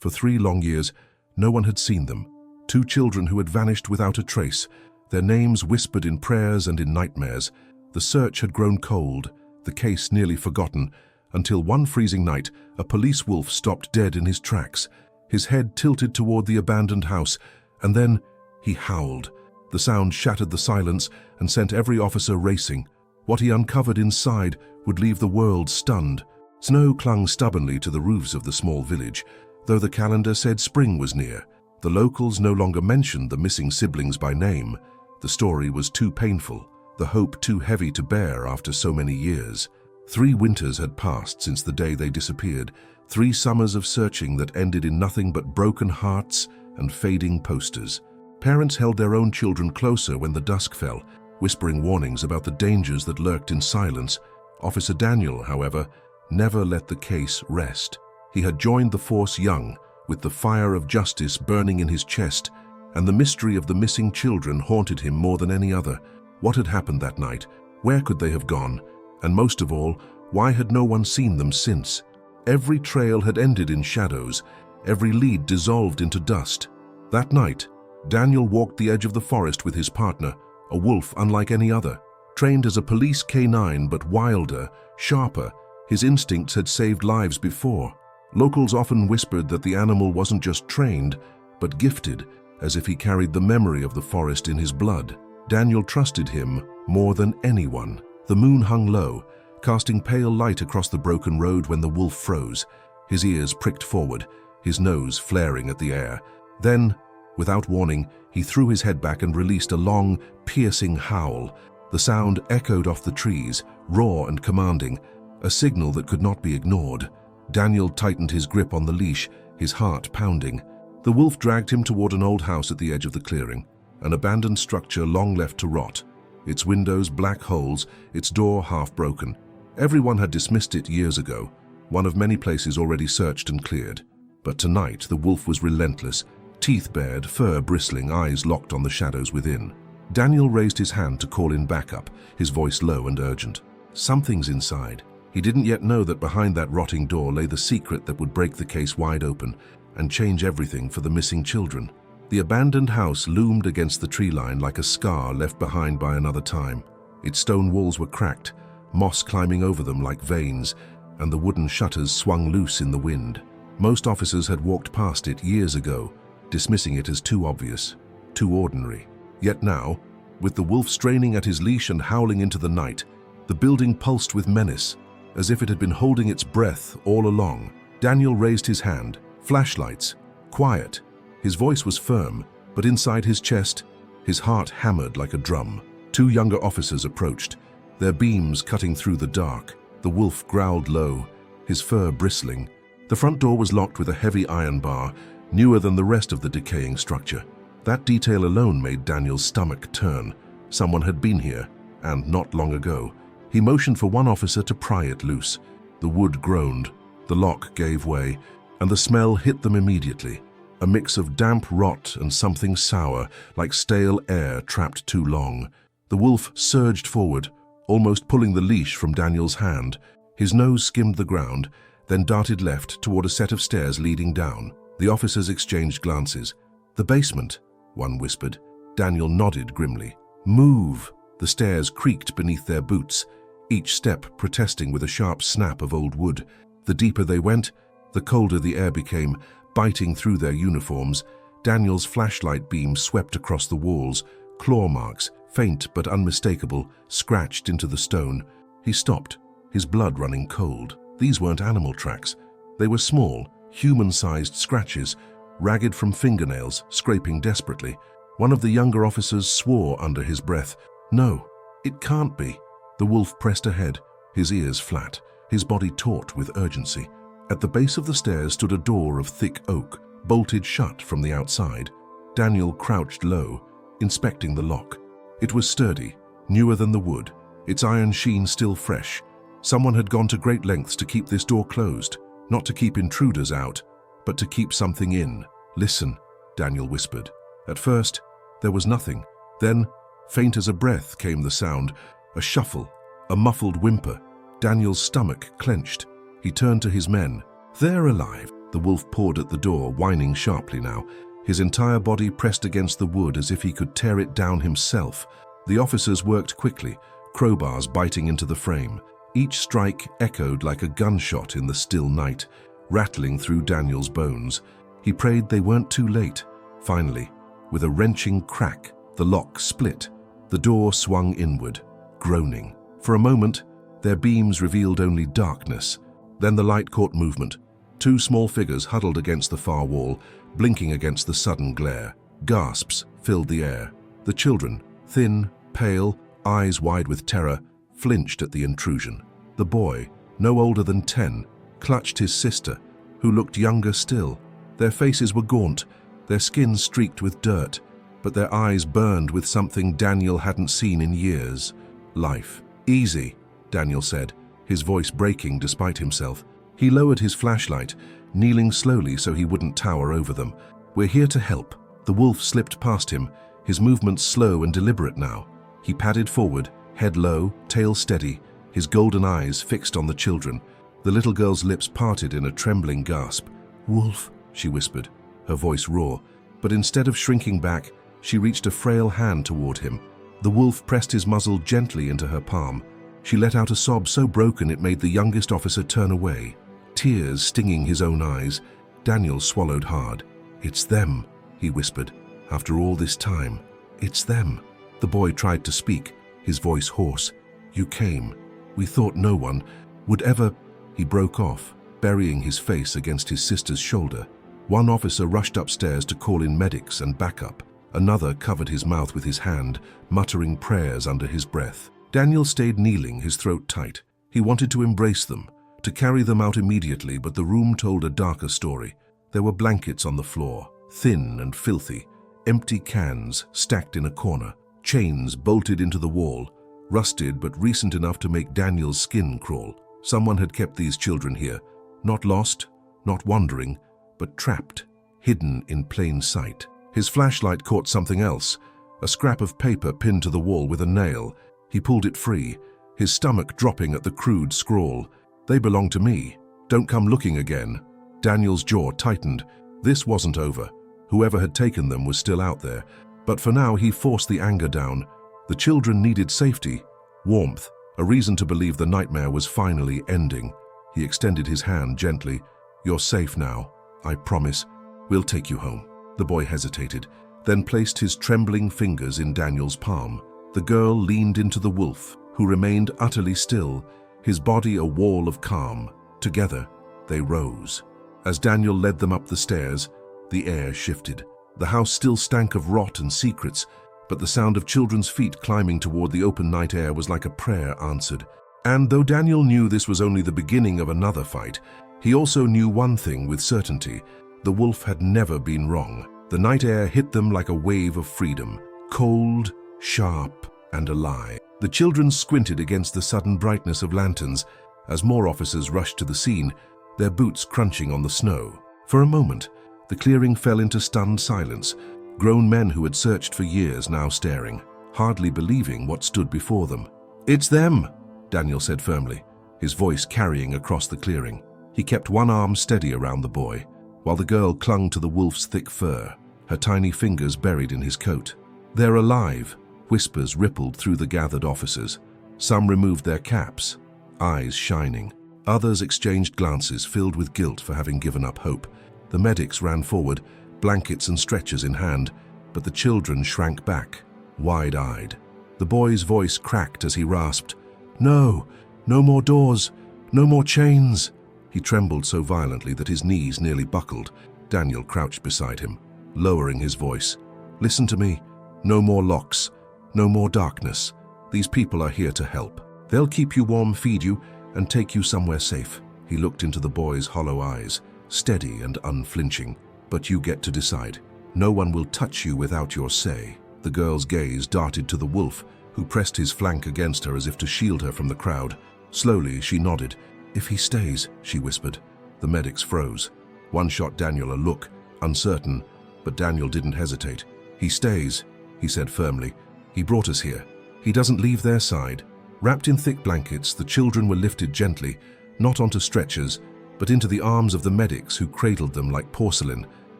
For 3 long years, no one had seen them. 2 children who had vanished without a trace, their names whispered in prayers and in nightmares. The search had grown cold, the case nearly forgotten, until one freezing night, a police wolf stopped dead in his tracks, his head tilted toward the abandoned house, and then he howled. The sound shattered the silence and sent every officer racing. What he uncovered inside would leave the world stunned. Snow clung stubbornly to the roofs of the small village, though the calendar said spring was near. The locals no longer mentioned the missing siblings by name. The story was too painful, the hope too heavy to bear after so many years. 3 winters had passed since the day they disappeared, 3 summers of searching that ended in nothing but broken hearts and fading posters. Parents held their own children closer when the dusk fell, whispering warnings about the dangers that lurked in silence. Officer Daniel, however, never let the case rest. He had joined the force young, with the fire of justice burning in his chest, and the mystery of the missing children haunted him more than any other. What had happened that night? Where could they have gone? And most of all, why had no one seen them since? Every trail had ended in shadows, every lead dissolved into dust. That night, Daniel walked the edge of the forest with his partner, a wolf unlike any other. Trained as a police canine but wilder, sharper, his instincts had saved lives before. Locals often whispered that the animal wasn't just trained, but gifted, as if he carried the memory of the forest in his blood. Daniel trusted him more than anyone. The moon hung low, casting pale light across the broken road when the wolf froze, his ears pricked forward, his nose flaring at the air. Then, without warning, he threw his head back and released a long, piercing howl. The sound echoed off the trees, raw and commanding, a signal that could not be ignored. Daniel tightened his grip on the leash, his heart pounding. The wolf dragged him toward an old house at the edge of the clearing, an abandoned structure long left to rot. Its windows black holes, its door half broken. Everyone had dismissed it years ago, one of many places already searched and cleared. But tonight the wolf was relentless, teeth bared, fur bristling, eyes locked on the shadows within. Daniel raised his hand to call in backup, his voice low and urgent. Something's inside. He didn't yet know that behind that rotting door lay the secret that would break the case wide open and change everything for the missing children. The abandoned house loomed against the tree line like a scar left behind by another time. Its stone walls were cracked, moss climbing over them like veins, and the wooden shutters swung loose in the wind. Most officers had walked past it years ago, dismissing it as too obvious, too ordinary. Yet now, with the wolf straining at his leash and howling into the night, the building pulsed with menace, as if it had been holding its breath all along. Daniel raised his hand. Flashlights. Quiet. His voice was firm, but inside his chest, his heart hammered like a drum. 2 younger officers approached, their beams cutting through the dark. The wolf growled low, his fur bristling. The front door was locked with a heavy iron bar, newer than the rest of the decaying structure. That detail alone made Daniel's stomach turn. Someone had been here, and not long ago. He motioned for one officer to pry it loose. The wood groaned, the lock gave way, and the smell hit them immediately. A mix of damp rot and something sour, like stale air trapped too long. The wolf surged forward, almost pulling the leash from Daniel's hand. His nose skimmed the ground, then darted left toward a set of stairs leading down. The officers exchanged glances. "The basement," one whispered. Daniel nodded grimly. "Move!" The stairs creaked beneath their boots, each step protesting with a sharp snap of old wood. The deeper they went, the colder the air became, biting through their uniforms. Daniel's flashlight beam swept across the walls, claw marks, faint but unmistakable, scratched into the stone. He stopped, his blood running cold. These weren't animal tracks. They were small, human-sized scratches, ragged from fingernails, scraping desperately. One of the younger officers swore under his breath. "No, it can't be." The wolf pressed ahead, his ears flat, his body taut with urgency. At the base of the stairs stood a door of thick oak, bolted shut from the outside. Daniel crouched low, inspecting the lock. It was sturdy, newer than the wood, its iron sheen still fresh. Someone had gone to great lengths to keep this door closed, not to keep intruders out, but to keep something in. "Listen," Daniel whispered. At first, there was nothing. Then, faint as a breath, came the sound, a shuffle, a muffled whimper. Daniel's stomach clenched. He turned to his men. "They're alive." The wolf pawed at the door, whining sharply now, his entire body pressed against the wood as if he could tear it down himself. The officers worked quickly, crowbars biting into the frame. Each strike echoed like a gunshot in the still night, rattling through Daniel's bones. He prayed they weren't too late. Finally, with a wrenching crack, the lock split. The door swung inward, groaning. For a moment, their beams revealed only darkness. Then the light caught movement. Two small figures huddled against the far wall, blinking against the sudden glare. Gasps filled the air. The children, thin, pale, eyes wide with terror, flinched at the intrusion. The boy, no older than 10, clutched his sister, who looked younger still. Their faces were gaunt, their skins streaked with dirt, but their eyes burned with something Daniel hadn't seen in years. Life. "Easy," Daniel said, his voice breaking despite himself. He lowered his flashlight, kneeling slowly so he wouldn't tower over them. "We're here to help." The wolf slipped past him, his movements slow and deliberate now. He padded forward, head low, tail steady, his golden eyes fixed on the children. The little girl's lips parted in a trembling gasp. "Wolf," she whispered, her voice raw. But instead of shrinking back, she reached a frail hand toward him. The wolf pressed his muzzle gently into her palm. She let out a sob so broken it made the youngest officer turn away, tears stinging his own eyes. Daniel swallowed hard. "It's them," he whispered. "After all this time, it's them." The boy tried to speak, his voice hoarse. "You came. We thought no one would ever—" He broke off, burying his face against his sister's shoulder. One officer rushed upstairs to call in medics and backup. Another covered his mouth with his hand, muttering prayers under his breath. Daniel stayed kneeling, his throat tight. He wanted to embrace them, to carry them out immediately, but the room told a darker story. There were blankets on the floor, thin and filthy, empty cans stacked in a corner, chains bolted into the wall, rusted but recent enough to make Daniel's skin crawl. Someone had kept these children here, not lost, not wandering, but trapped, hidden in plain sight. His flashlight caught something else, a scrap of paper pinned to the wall with a nail. He pulled it free, his stomach dropping at the crude scrawl. "They belong to me. Don't come looking again." Daniel's jaw tightened. This wasn't over. Whoever had taken them was still out there. But for now he forced the anger down. The children needed safety, warmth, a reason to believe the nightmare was finally ending. He extended his hand gently. "You're safe now. I promise. We'll take you home." The boy hesitated, then placed his trembling fingers in Daniel's palm. The girl leaned into the wolf, who remained utterly still, his body a wall of calm. Together, they rose. As Daniel led them up the stairs, the air shifted. The house still stank of rot and secrets, but the sound of children's feet climbing toward the open night air was like a prayer answered. And though Daniel knew this was only the beginning of another fight, he also knew one thing with certainty. The wolf had never been wrong. The night air hit them like a wave of freedom, cold, sharp, and alive. The children squinted against the sudden brightness of lanterns as more officers rushed to the scene, their boots crunching on the snow. For a moment, the clearing fell into stunned silence, grown men who had searched for years now staring, hardly believing what stood before them. "It's them," Daniel said firmly, his voice carrying across the clearing. He kept one arm steady around the boy, while the girl clung to the wolf's thick fur, her tiny fingers buried in his coat. "They're alive," whispers rippled through the gathered officers. Some removed their caps, eyes shining. Others exchanged glances filled with guilt for having given up hope. The medics ran forward, blankets and stretchers in hand, but the children shrank back, wide-eyed. The boy's voice cracked as he rasped, "No, no more doors, no more chains." He trembled so violently that his knees nearly buckled. Daniel crouched beside him, lowering his voice. "Listen to me. No more locks, no more darkness. These people are here to help. They'll keep you warm, feed you, and take you somewhere safe." He looked into the boy's hollow eyes, steady and unflinching. "But you get to decide. No one will touch you without your say." The girl's gaze darted to the wolf, who pressed his flank against her as if to shield her from the crowd. Slowly, she nodded. "If he stays," she whispered. The medics froze. One shot Daniel a look, uncertain, but Daniel didn't hesitate. "He stays," he said firmly. "He brought us here. He doesn't leave their side." Wrapped in thick blankets, the children were lifted gently, not onto stretchers, but into the arms of the medics who cradled them like porcelain.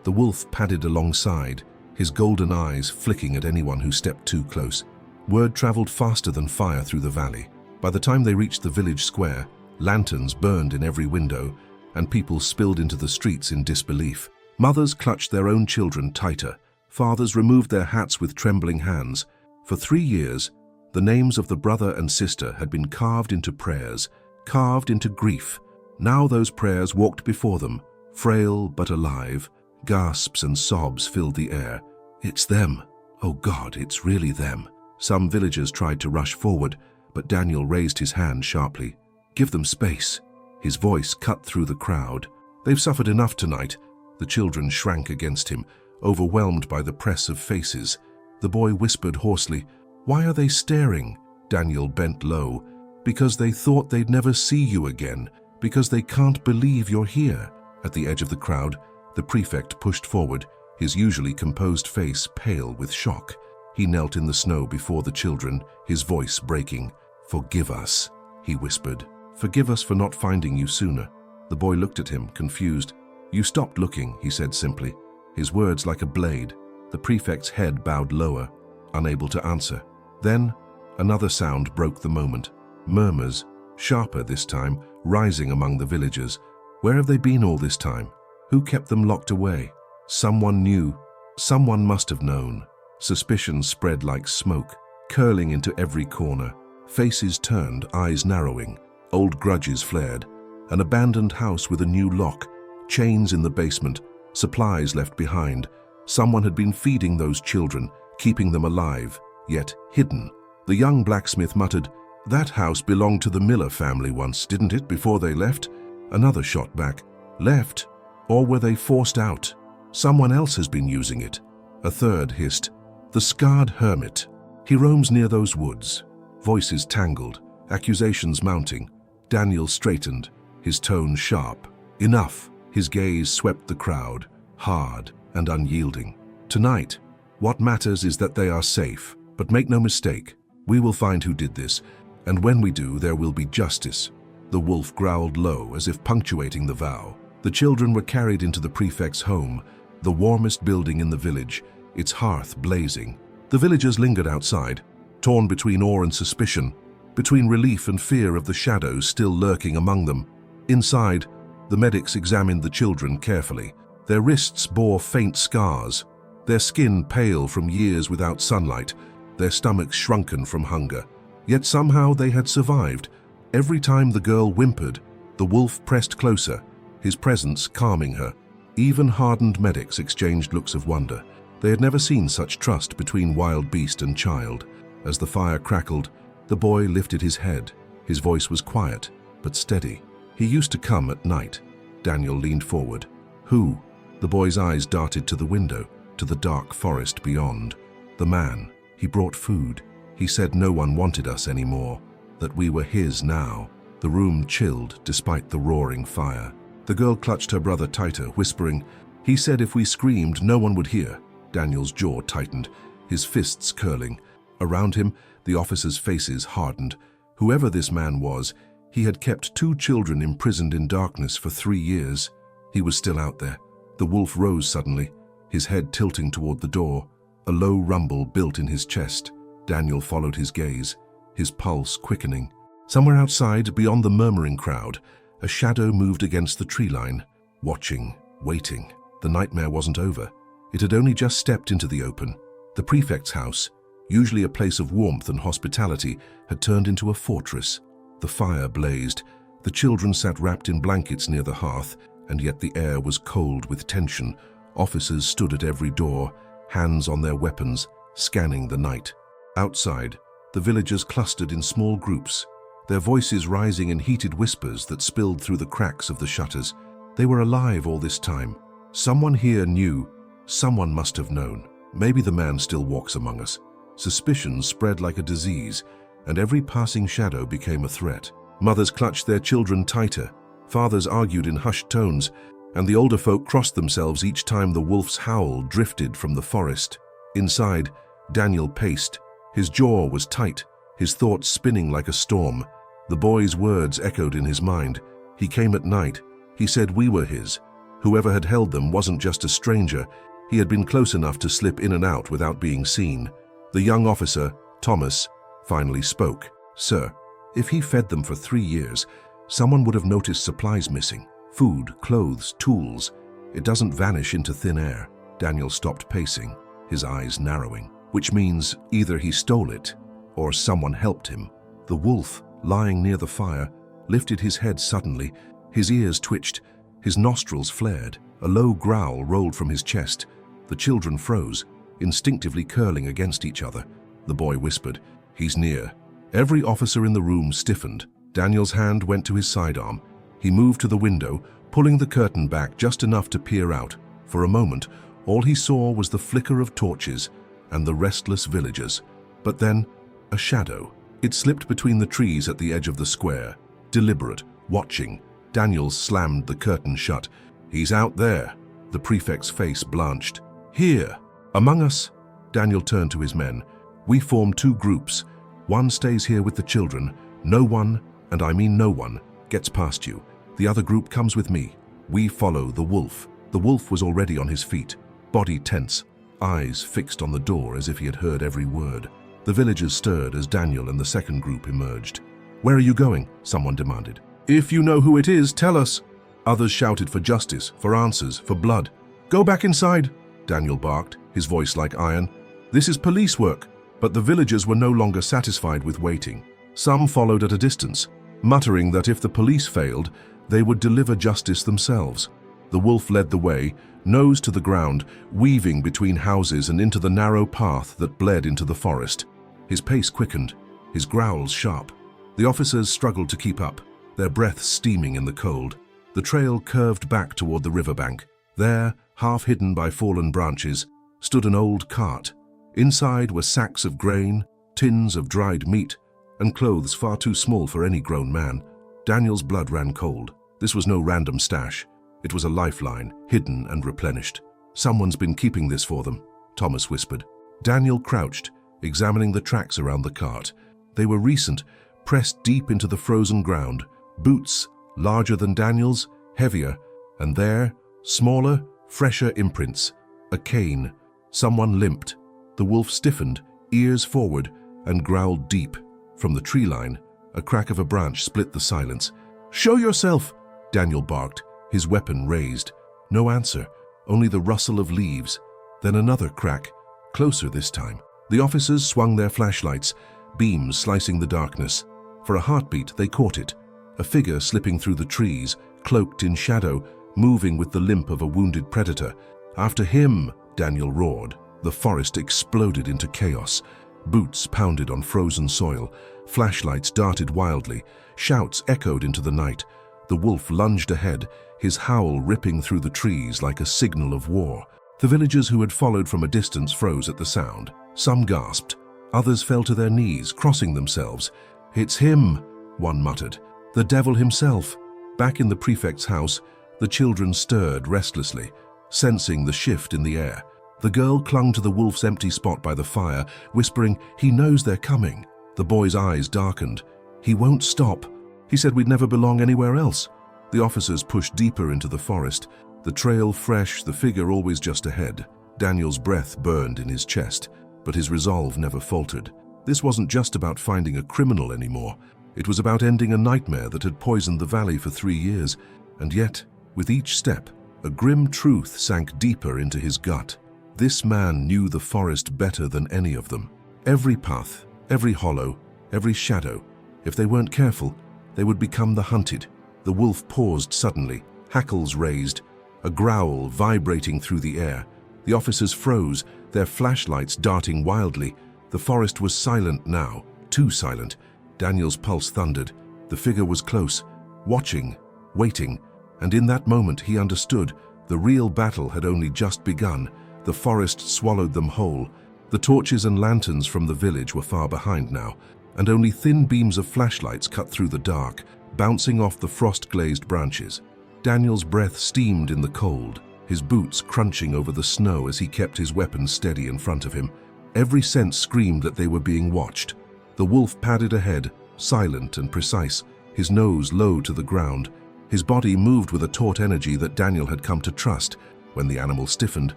The wolf padded alongside, his golden eyes flicking at anyone who stepped too close. Word traveled faster than fire through the valley. By the time they reached the village square, lanterns burned in every window, and people spilled into the streets in disbelief. Mothers clutched their own children tighter. Fathers removed their hats with trembling hands. For 3 years, the names of the brother and sister had been carved into prayers, carved into grief. Now those prayers walked before them, frail but alive. Gasps and sobs filled the air. It's them. Oh God, it's really them. Some villagers tried to rush forward, but Daniel raised his hand sharply. Give them space. His voice cut through the crowd. They've suffered enough tonight. The children shrank against him, overwhelmed by the press of faces. The boy whispered hoarsely, "Why are they staring?" Daniel bent low. "Because they thought they'd never see you again. Because they can't believe you're here." At the edge of the crowd, the prefect pushed forward, his usually composed face pale with shock. He knelt in the snow before the children, his voice breaking. "Forgive us," he whispered. "Forgive us for not finding you sooner." The boy looked at him, confused. "You stopped looking," he said simply, his words like a blade. The prefect's head bowed lower, unable to answer. Then, another sound broke the moment. Murmurs, sharper this time, rising among the villagers. Where have they been all this time? Who kept them locked away? Someone knew. Someone must have known. Suspicion spread like smoke, curling into every corner. Faces turned, eyes narrowing. Old grudges flared. An abandoned house with a new lock. Chains in the basement. Supplies left behind. Someone had been feeding those children, keeping them alive, yet hidden. The young blacksmith muttered, "That house belonged to the Miller family once, didn't it, before they left?" Another shot back. "Left? Or were they forced out? Someone else has been using it." A third hissed, "The scarred hermit. He roams near those woods." Voices tangled, accusations mounting. Daniel straightened, his tone sharp. Enough. His gaze swept the crowd, hard and unyielding. "Tonight, what matters is that they are safe. But make no mistake, we will find who did this, and when we do, there will be justice." The wolf growled low, as if punctuating the vow. The children were carried into the prefect's home, the warmest building in the village, its hearth blazing. The villagers lingered outside, torn between awe and suspicion, between relief and fear of the shadows still lurking among them. Inside, the medics examined the children carefully. Their wrists bore faint scars, their skin pale from years without sunlight, their stomachs shrunken from hunger. Yet somehow they had survived. Every time the girl whimpered, the wolf pressed closer, his presence calming her. Even hardened medics exchanged looks of wonder. They had never seen such trust between wild beast and child. As the fire crackled, the boy lifted his head. His voice was quiet, but steady. "He used to come at night." Daniel leaned forward. "Who?" The boy's eyes darted to the window, to the dark forest beyond. "The man. He brought food. He said no one wanted us anymore, that we were his now." The room chilled despite the roaring fire. The girl clutched her brother tighter, whispering, "He said if we screamed, no one would hear." Daniel's jaw tightened, his fists curling. Around him, the officers' faces hardened. Whoever this man was, he had kept 2 children imprisoned in darkness for 3 years. He was still out there. The wolf rose suddenly, his head tilting toward the door. A low rumble built in his chest. Daniel followed his gaze, his pulse quickening. Somewhere outside, beyond the murmuring crowd, a shadow moved against the tree line, watching, waiting. The nightmare wasn't over. It had only just stepped into the open. The prefect's house, usually a place of warmth and hospitality, had turned into a fortress. The fire blazed. The children sat wrapped in blankets near the hearth, and yet the air was cold with tension. Officers stood at every door, hands on their weapons, scanning the night. Outside, the villagers clustered in small groups, their voices rising in heated whispers that spilled through the cracks of the shutters. They were alive all this time. Someone here knew. Someone must have known. Maybe the man still walks among us. Suspicion spread like a disease, and every passing shadow became a threat. Mothers clutched their children tighter. Fathers argued in hushed tones, and the older folk crossed themselves each time the wolf's howl drifted from the forest. Inside, Daniel paced. His jaw was tight, his thoughts spinning like a storm. The boy's words echoed in his mind. He came at night, He said we were his. Whoever had held them wasn't just a stranger. He had been close enough to slip in and out without being seen. The young officer, Thomas, finally spoke. "Sir, if he fed them for 3 years, someone would have noticed supplies missing. Food, clothes, tools. It doesn't vanish into thin air." Daniel stopped pacing, his eyes narrowing, which means either he stole it or someone helped him. The wolf, lying near the fire, lifted his head suddenly. His ears twitched, his nostrils flared. A low growl rolled from his chest. The children froze, instinctively curling against each other. The boy whispered, "He's near." Every officer in the room stiffened. Daniel's hand went to his sidearm. He moved to the window, pulling the curtain back just enough to peer out. For a moment, all he saw was the flicker of torches and the restless villagers. But then, a shadow. It slipped between the trees at the edge of the square. Deliberate, watching. Daniel slammed the curtain shut. "He's out there." The prefect's face blanched. "Here, among us." Daniel turned to his men. "We form 2 groups. One stays here with the children. No one, and I mean no one, gets past you. The other group comes with me. We follow the wolf." The wolf was already on his feet, body tense, eyes fixed on the door as if he had heard every word. The villagers stirred as Daniel and the second group emerged. "Where are you going?" someone demanded. "If you know who it is, tell us." Others shouted for justice, for answers, for blood. "Go back inside," Daniel barked, his voice like iron. "This is police work." But the villagers were no longer satisfied with waiting. Some followed at a distance, muttering that if the police failed, they would deliver justice themselves. The wolf led the way, nose to the ground, weaving between houses and into the narrow path that bled into the forest. His pace quickened, his growls sharp. The officers struggled to keep up, their breath steaming in the cold. The trail curved back toward the riverbank. There, half hidden by fallen branches, stood an old cart. Inside were sacks of grain, tins of dried meat, and clothes far too small for any grown man. Daniel's blood ran cold. This was no random stash. It was a lifeline, hidden and replenished. "Someone's been keeping this for them," Thomas whispered. Daniel crouched, examining the tracks around the cart. They were recent, pressed deep into the frozen ground. Boots, larger than Daniel's, heavier, and there, smaller, fresher imprints. A cane. Someone limped. The wolf stiffened, ears forward, and growled deep. From the tree line, a crack of a branch split the silence. "Show yourself!" Daniel barked, his weapon raised. No answer, only the rustle of leaves. Then another crack, closer this time. The officers swung their flashlights, beams slicing the darkness. For a heartbeat, they caught it. A figure slipping through the trees, cloaked in shadow, moving with the limp of a wounded predator. "After him!" Daniel roared. The forest exploded into chaos. Boots pounded on frozen soil. Flashlights darted wildly. Shouts echoed into the night. The wolf lunged ahead, his howl ripping through the trees like a signal of war. The villagers who had followed from a distance froze at the sound. Some gasped. Others fell to their knees, crossing themselves. "It's him," one muttered. "The devil himself." Back in the prefect's house, the children stirred restlessly, sensing the shift in the air. The girl clung to the wolf's empty spot by the fire, whispering, "He knows they're coming." The boy's eyes darkened. "He won't stop. He said we'd never belong anywhere else." The officers pushed deeper into the forest, the trail fresh, the figure always just ahead. Daniel's breath burned in his chest, but his resolve never faltered. This wasn't just about finding a criminal anymore. It was about ending a nightmare that had poisoned the valley for 3 years. And yet, with each step, a grim truth sank deeper into his gut. This man knew the forest better than any of them. Every path, every hollow, every shadow. If they weren't careful, they would become the hunted. The wolf paused suddenly, hackles raised, a growl vibrating through the air. The officers froze, their flashlights darting wildly. The forest was silent now, too silent. Daniel's pulse thundered. The figure was close, watching, waiting, and in that moment he understood the real battle had only just begun. The forest swallowed them whole. The torches and lanterns from the village were far behind now, and only thin beams of flashlights cut through the dark, bouncing off the frost-glazed branches. Daniel's breath steamed in the cold, his boots crunching over the snow as he kept his weapon steady in front of him. Every sense screamed that they were being watched. The wolf padded ahead, silent and precise, his nose low to the ground. His body moved with a taut energy that Daniel had come to trust. When the animal stiffened,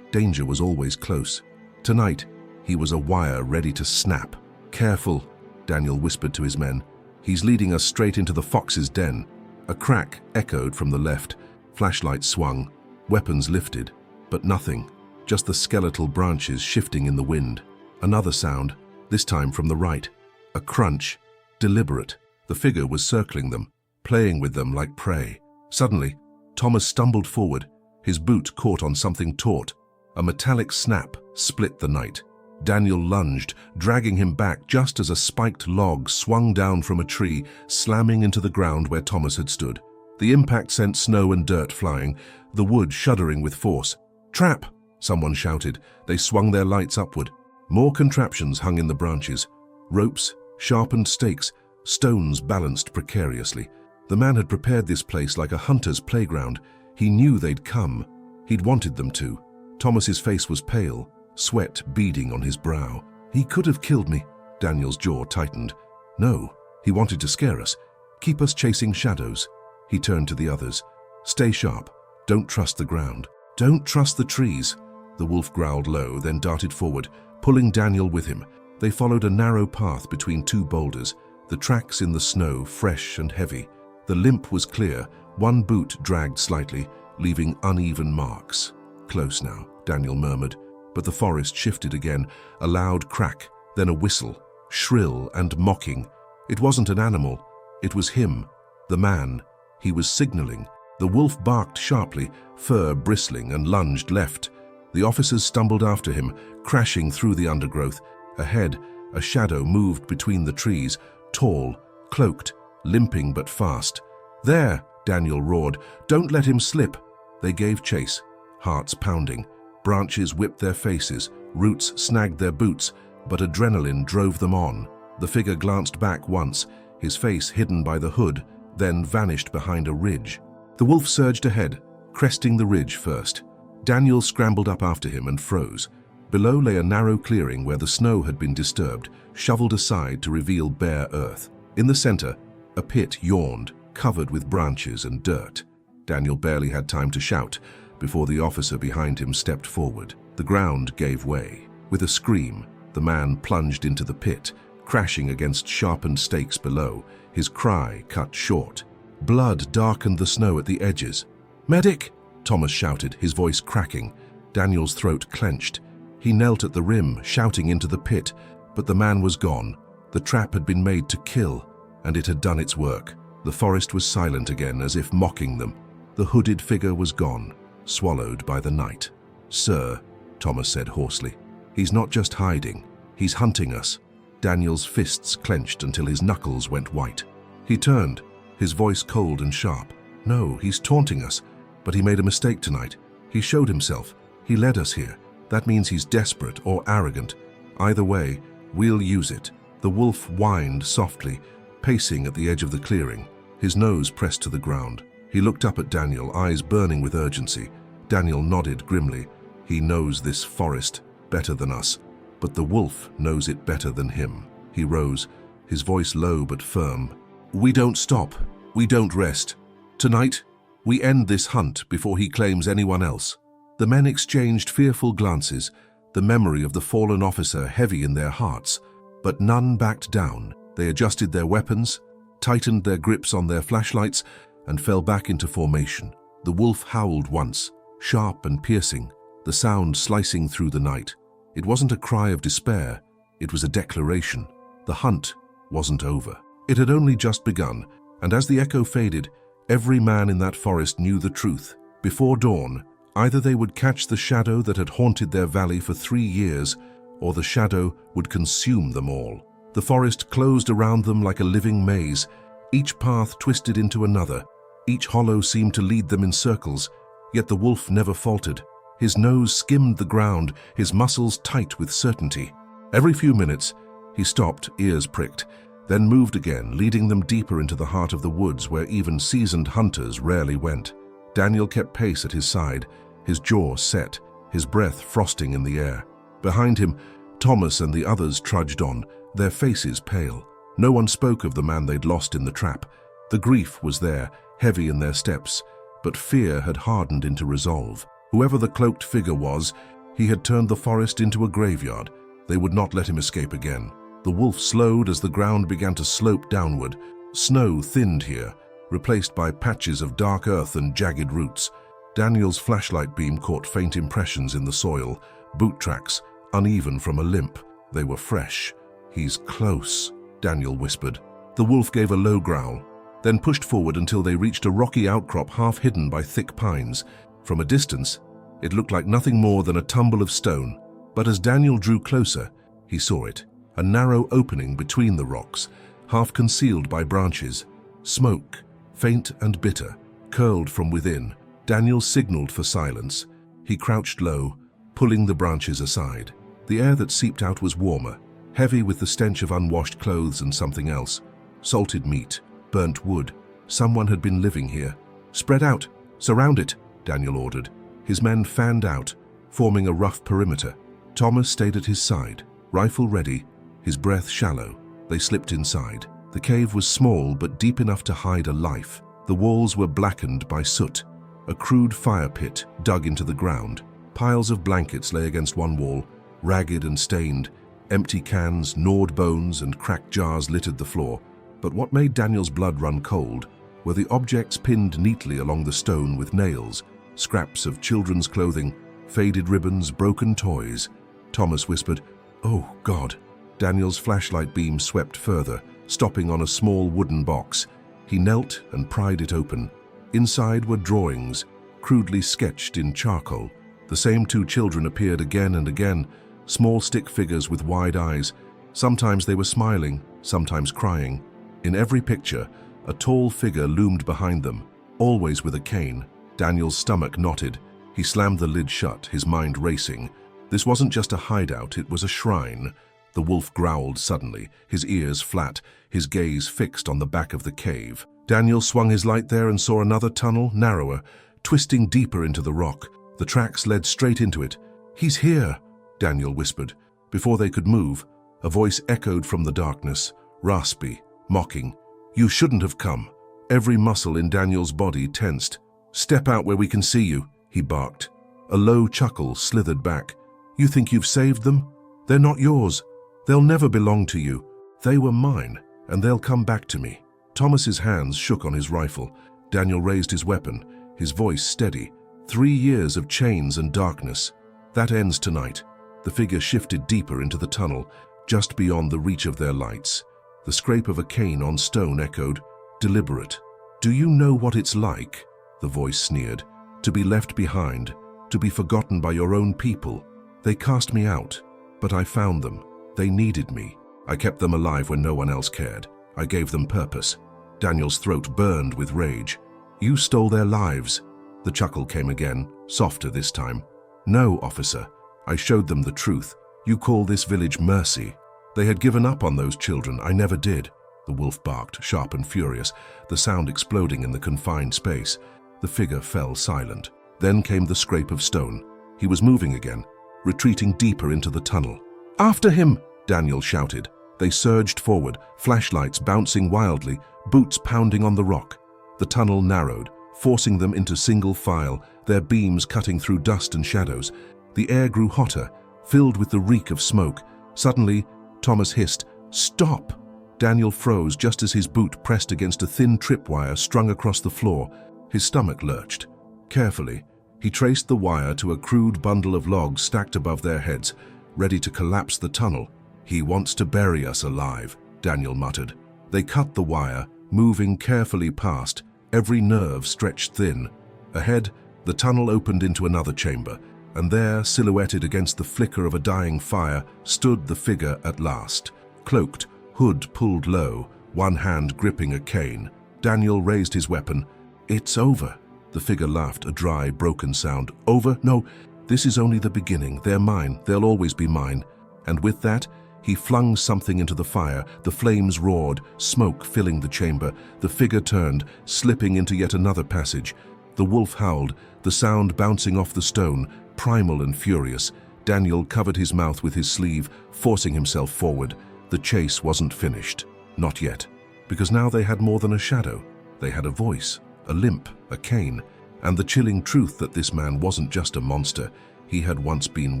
danger was always close. Tonight, he was a wire ready to snap. "Careful," Daniel whispered to his men. "He's leading us straight into the fox's den." A crack echoed from the left. Flashlights swung, weapons lifted, but nothing, just the skeletal branches shifting in the wind. Another sound, this time from the right. A crunch, deliberate. The figure was circling them, playing with them like prey. Suddenly, Thomas stumbled forward. His boot caught on something taut. A metallic snap split the night. Daniel lunged, dragging him back just as a spiked log swung down from a tree, slamming into the ground where Thomas had stood. The impact sent snow and dirt flying, the wood shuddering with force. "Trap!" someone shouted. They swung their lights upward. More contraptions hung in the branches. Ropes, sharpened stakes, stones balanced precariously. The man had prepared this place like a hunter's playground. He knew they'd come. He'd wanted them to. Thomas's face was pale, sweat beading on his brow. "He could have killed me." Daniel's jaw tightened. "No, he wanted to scare us, keep us chasing shadows." He turned to the others. "Stay sharp. Don't trust the ground. Don't trust the trees." The wolf growled low, then darted forward, pulling Daniel with him. They followed a narrow path between two boulders, the tracks in the snow fresh and heavy. The limp was clear, one boot dragged slightly, leaving uneven marks. "Close now," Daniel murmured, but the forest shifted again, a loud crack, then a whistle, shrill and mocking. It wasn't an animal, it was him, the man. He was signaling. The wolf barked sharply, fur bristling, and lunged left. The officers stumbled after him, crashing through the undergrowth. Ahead, a shadow moved between the trees, tall, cloaked, limping but fast. "There!" Daniel roared. "Don't let him slip!" They gave chase, hearts pounding. Branches whipped their faces, roots snagged their boots, but adrenaline drove them on. The figure glanced back once, his face hidden by the hood, then vanished behind a ridge. The wolf surged ahead, cresting the ridge first. Daniel scrambled up after him and froze. Below lay a narrow clearing where the snow had been disturbed, shoveled aside to reveal bare earth. In the center, a pit yawned, covered with branches and dirt. Daniel barely had time to shout before the officer behind him stepped forward. The ground gave way. With a scream, the man plunged into the pit, crashing against sharpened stakes below, his cry cut short. Blood darkened the snow at the edges. "Medic!" Thomas shouted, his voice cracking. Daniel's throat clenched. He knelt at the rim, shouting into the pit, but the man was gone. The trap had been made to kill, and it had done its work. The forest was silent again, as if mocking them. The hooded figure was gone, swallowed by the night. "Sir," Thomas said hoarsely, "he's not just hiding, he's hunting us." Daniel's fists clenched until his knuckles went white. He turned, his voice cold and sharp. "No, he's taunting us, but he made a mistake tonight. He showed himself. He led us here. That means he's desperate or arrogant. Either way, we'll use it." The wolf whined softly, pacing at the edge of the clearing, his nose pressed to the ground. He looked up at Daniel, eyes burning with urgency. Daniel nodded grimly. "He knows this forest better than us, but the wolf knows it better than him." He rose, his voice low but firm. "We don't stop. We don't rest. Tonight, we end this hunt before he claims anyone else." The men exchanged fearful glances, the memory of the fallen officer heavy in their hearts, but none backed down. They adjusted their weapons, tightened their grips on their flashlights, and fell back into formation. The wolf howled once, sharp and piercing, the sound slicing through the night. It wasn't a cry of despair, it was a declaration. The hunt wasn't over. It had only just begun, and as the echo faded, every man in that forest knew the truth. Before dawn, either they would catch the shadow that had haunted their valley for 3 years, or the shadow would consume them all. The forest closed around them like a living maze. Each path twisted into another. Each hollow seemed to lead them in circles, yet the wolf never faltered. His nose skimmed the ground, his muscles tight with certainty. Every few minutes, he stopped, ears pricked, then moved again, leading them deeper into the heart of the woods where even seasoned hunters rarely went. Daniel kept pace at his side, his jaw set, his breath frosting in the air. Behind him, Thomas and the others trudged on, their faces pale. No one spoke of the man they'd lost in the trap. The grief was there, heavy in their steps, but fear had hardened into resolve. Whoever the cloaked figure was, he had turned the forest into a graveyard. They would not let him escape again. The wolf slowed as the ground began to slope downward. Snow thinned here, replaced by patches of dark earth and jagged roots. Daniel's flashlight beam caught faint impressions in the soil, boot tracks, uneven from a limp. They were fresh. "He's close," Daniel whispered. The wolf gave a low growl, then pushed forward until they reached a rocky outcrop half hidden by thick pines. From a distance, it looked like nothing more than a tumble of stone, but as Daniel drew closer, he saw it, a narrow opening between the rocks, half concealed by branches. Smoke, faint and bitter, curled from within. Daniel signaled for silence. He crouched low, pulling the branches aside. The air that seeped out was warmer, heavy with the stench of unwashed clothes and something else. Salted meat, burnt wood. Someone had been living here. "Spread out, surround it," Daniel ordered. His men fanned out, forming a rough perimeter. Thomas stayed at his side, rifle ready, his breath shallow. They slipped inside. The cave was small but deep enough to hide a life. The walls were blackened by soot. A crude fire pit dug into the ground. Piles of blankets lay against one wall, ragged and stained. Empty cans, gnawed bones, and cracked jars littered the floor. But what made Daniel's blood run cold were the objects pinned neatly along the stone with nails, scraps of children's clothing, faded ribbons, broken toys. Thomas whispered, "Oh, God." Daniel's flashlight beam swept further, stopping on a small wooden box. He knelt and pried it open. Inside were drawings, crudely sketched in charcoal. The same two children appeared again and again, small stick figures with wide eyes. Sometimes they were smiling, sometimes crying. In every picture, a tall figure loomed behind them, always with a cane. Daniel's stomach knotted. He slammed the lid shut, his mind racing. This wasn't just a hideout, it was a shrine. The wolf growled suddenly, his ears flat, his gaze fixed on the back of the cave. Daniel swung his light there and saw another tunnel, narrower, twisting deeper into the rock. The tracks led straight into it. "He's here," Daniel whispered. Before they could move, a voice echoed from the darkness, raspy, mocking. "You shouldn't have come." Every muscle in Daniel's body tensed. "Step out where we can see you," he barked. A low chuckle slithered back. "You think you've saved them? They're not yours. They'll never belong to you. They were mine, and they'll come back to me." Thomas's hands shook on his rifle. Daniel raised his weapon, his voice steady. 3 years of chains and darkness. That ends tonight. The figure shifted deeper into the tunnel, just beyond the reach of their lights. The scrape of a cane on stone echoed, deliberate. "Do you know what it's like?" the voice sneered. "To be left behind, to be forgotten by your own people. They cast me out, but I found them. They needed me. I kept them alive when no one else cared. I gave them purpose." Daniel's throat burned with rage. "You stole their lives." The chuckle came again, softer this time. "No, officer. I showed them the truth. You call this village mercy. They had given up on those children. I never did." The wolf barked, sharp and furious, the sound exploding in the confined space. The figure fell silent. Then came the scrape of stone. He was moving again, retreating deeper into the tunnel. "After him!" Daniel shouted. They surged forward, flashlights bouncing wildly, boots pounding on the rock. The tunnel narrowed, forcing them into single file, their beams cutting through dust and shadows. The air grew hotter, filled with the reek of smoke. Suddenly, Thomas hissed, "Stop!" Daniel froze just as his boot pressed against a thin tripwire strung across the floor. His stomach lurched. Carefully, he traced the wire to a crude bundle of logs stacked above their heads, ready to collapse the tunnel. "He wants to bury us alive," Daniel muttered. They cut the wire, moving carefully past, every nerve stretched thin. Ahead, the tunnel opened into another chamber, and there, silhouetted against the flicker of a dying fire, stood the figure at last. Cloaked, hood pulled low, one hand gripping a cane. Daniel raised his weapon. "It's over." The figure laughed, a dry, broken sound. "Over? No, this is only the beginning. They're mine. They'll always be mine." And with that, he flung something into the fire. The flames roared, smoke filling the chamber. The figure turned, slipping into yet another passage. The wolf howled, the sound bouncing off the stone, primal and furious. Daniel covered his mouth with his sleeve, forcing himself forward. The chase wasn't finished. Not yet. Because now they had more than a shadow. They had a voice, a limp, a cane, and the chilling truth that this man wasn't just a monster, he had once been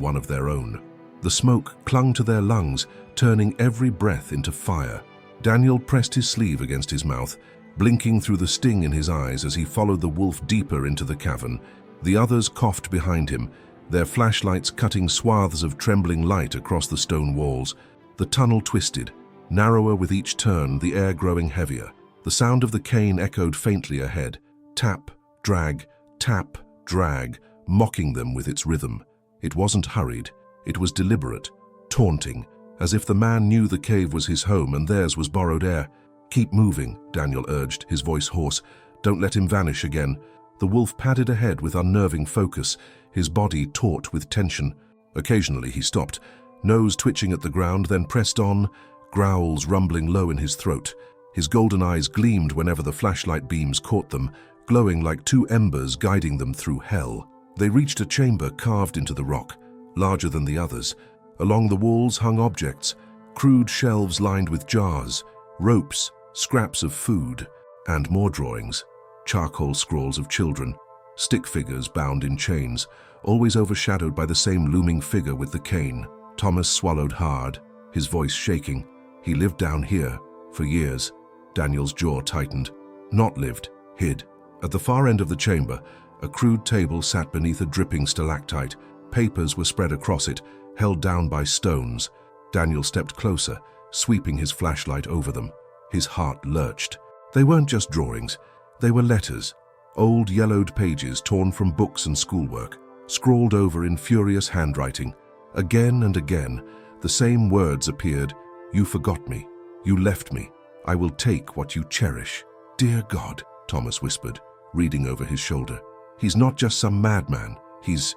one of their own. The smoke clung to their lungs, turning every breath into fire. Daniel pressed his sleeve against his mouth, blinking through the sting in his eyes as he followed the wolf deeper into the cavern. The others coughed behind him, their flashlights cutting swaths of trembling light across the stone walls. The tunnel twisted, narrower with each turn, the air growing heavier. The sound of the cane echoed faintly ahead. Tap, drag, mocking them with its rhythm. It wasn't hurried. It was deliberate, taunting, as if the man knew the cave was his home and theirs was borrowed air. "Keep moving," Daniel urged, his voice hoarse. "Don't let him vanish again." The wolf padded ahead with unnerving focus, his body taut with tension. Occasionally he stopped, nose twitching at the ground, then pressed on, growls rumbling low in his throat. His golden eyes gleamed whenever the flashlight beams caught them, glowing like two embers guiding them through hell. They reached a chamber carved into the rock, larger than the others. Along the walls hung objects, crude shelves lined with jars, ropes, scraps of food, and more drawings, charcoal scrawls of children, stick figures bound in chains, always overshadowed by the same looming figure with the cane. Thomas swallowed hard, his voice shaking. He lived down here for years. Daniel's jaw tightened. Not lived, hid. At the far end of the chamber, a crude table sat beneath a dripping stalactite. Papers were spread across it, held down by stones. Daniel stepped closer, sweeping his flashlight over them. His heart lurched. They weren't just drawings. They were letters, old yellowed pages torn from books and schoolwork, scrawled over in furious handwriting. Again and again, the same words appeared. "You forgot me. You left me. I will take what you cherish." "Dear God," Thomas whispered, reading over his shoulder. "He's not just some madman. He's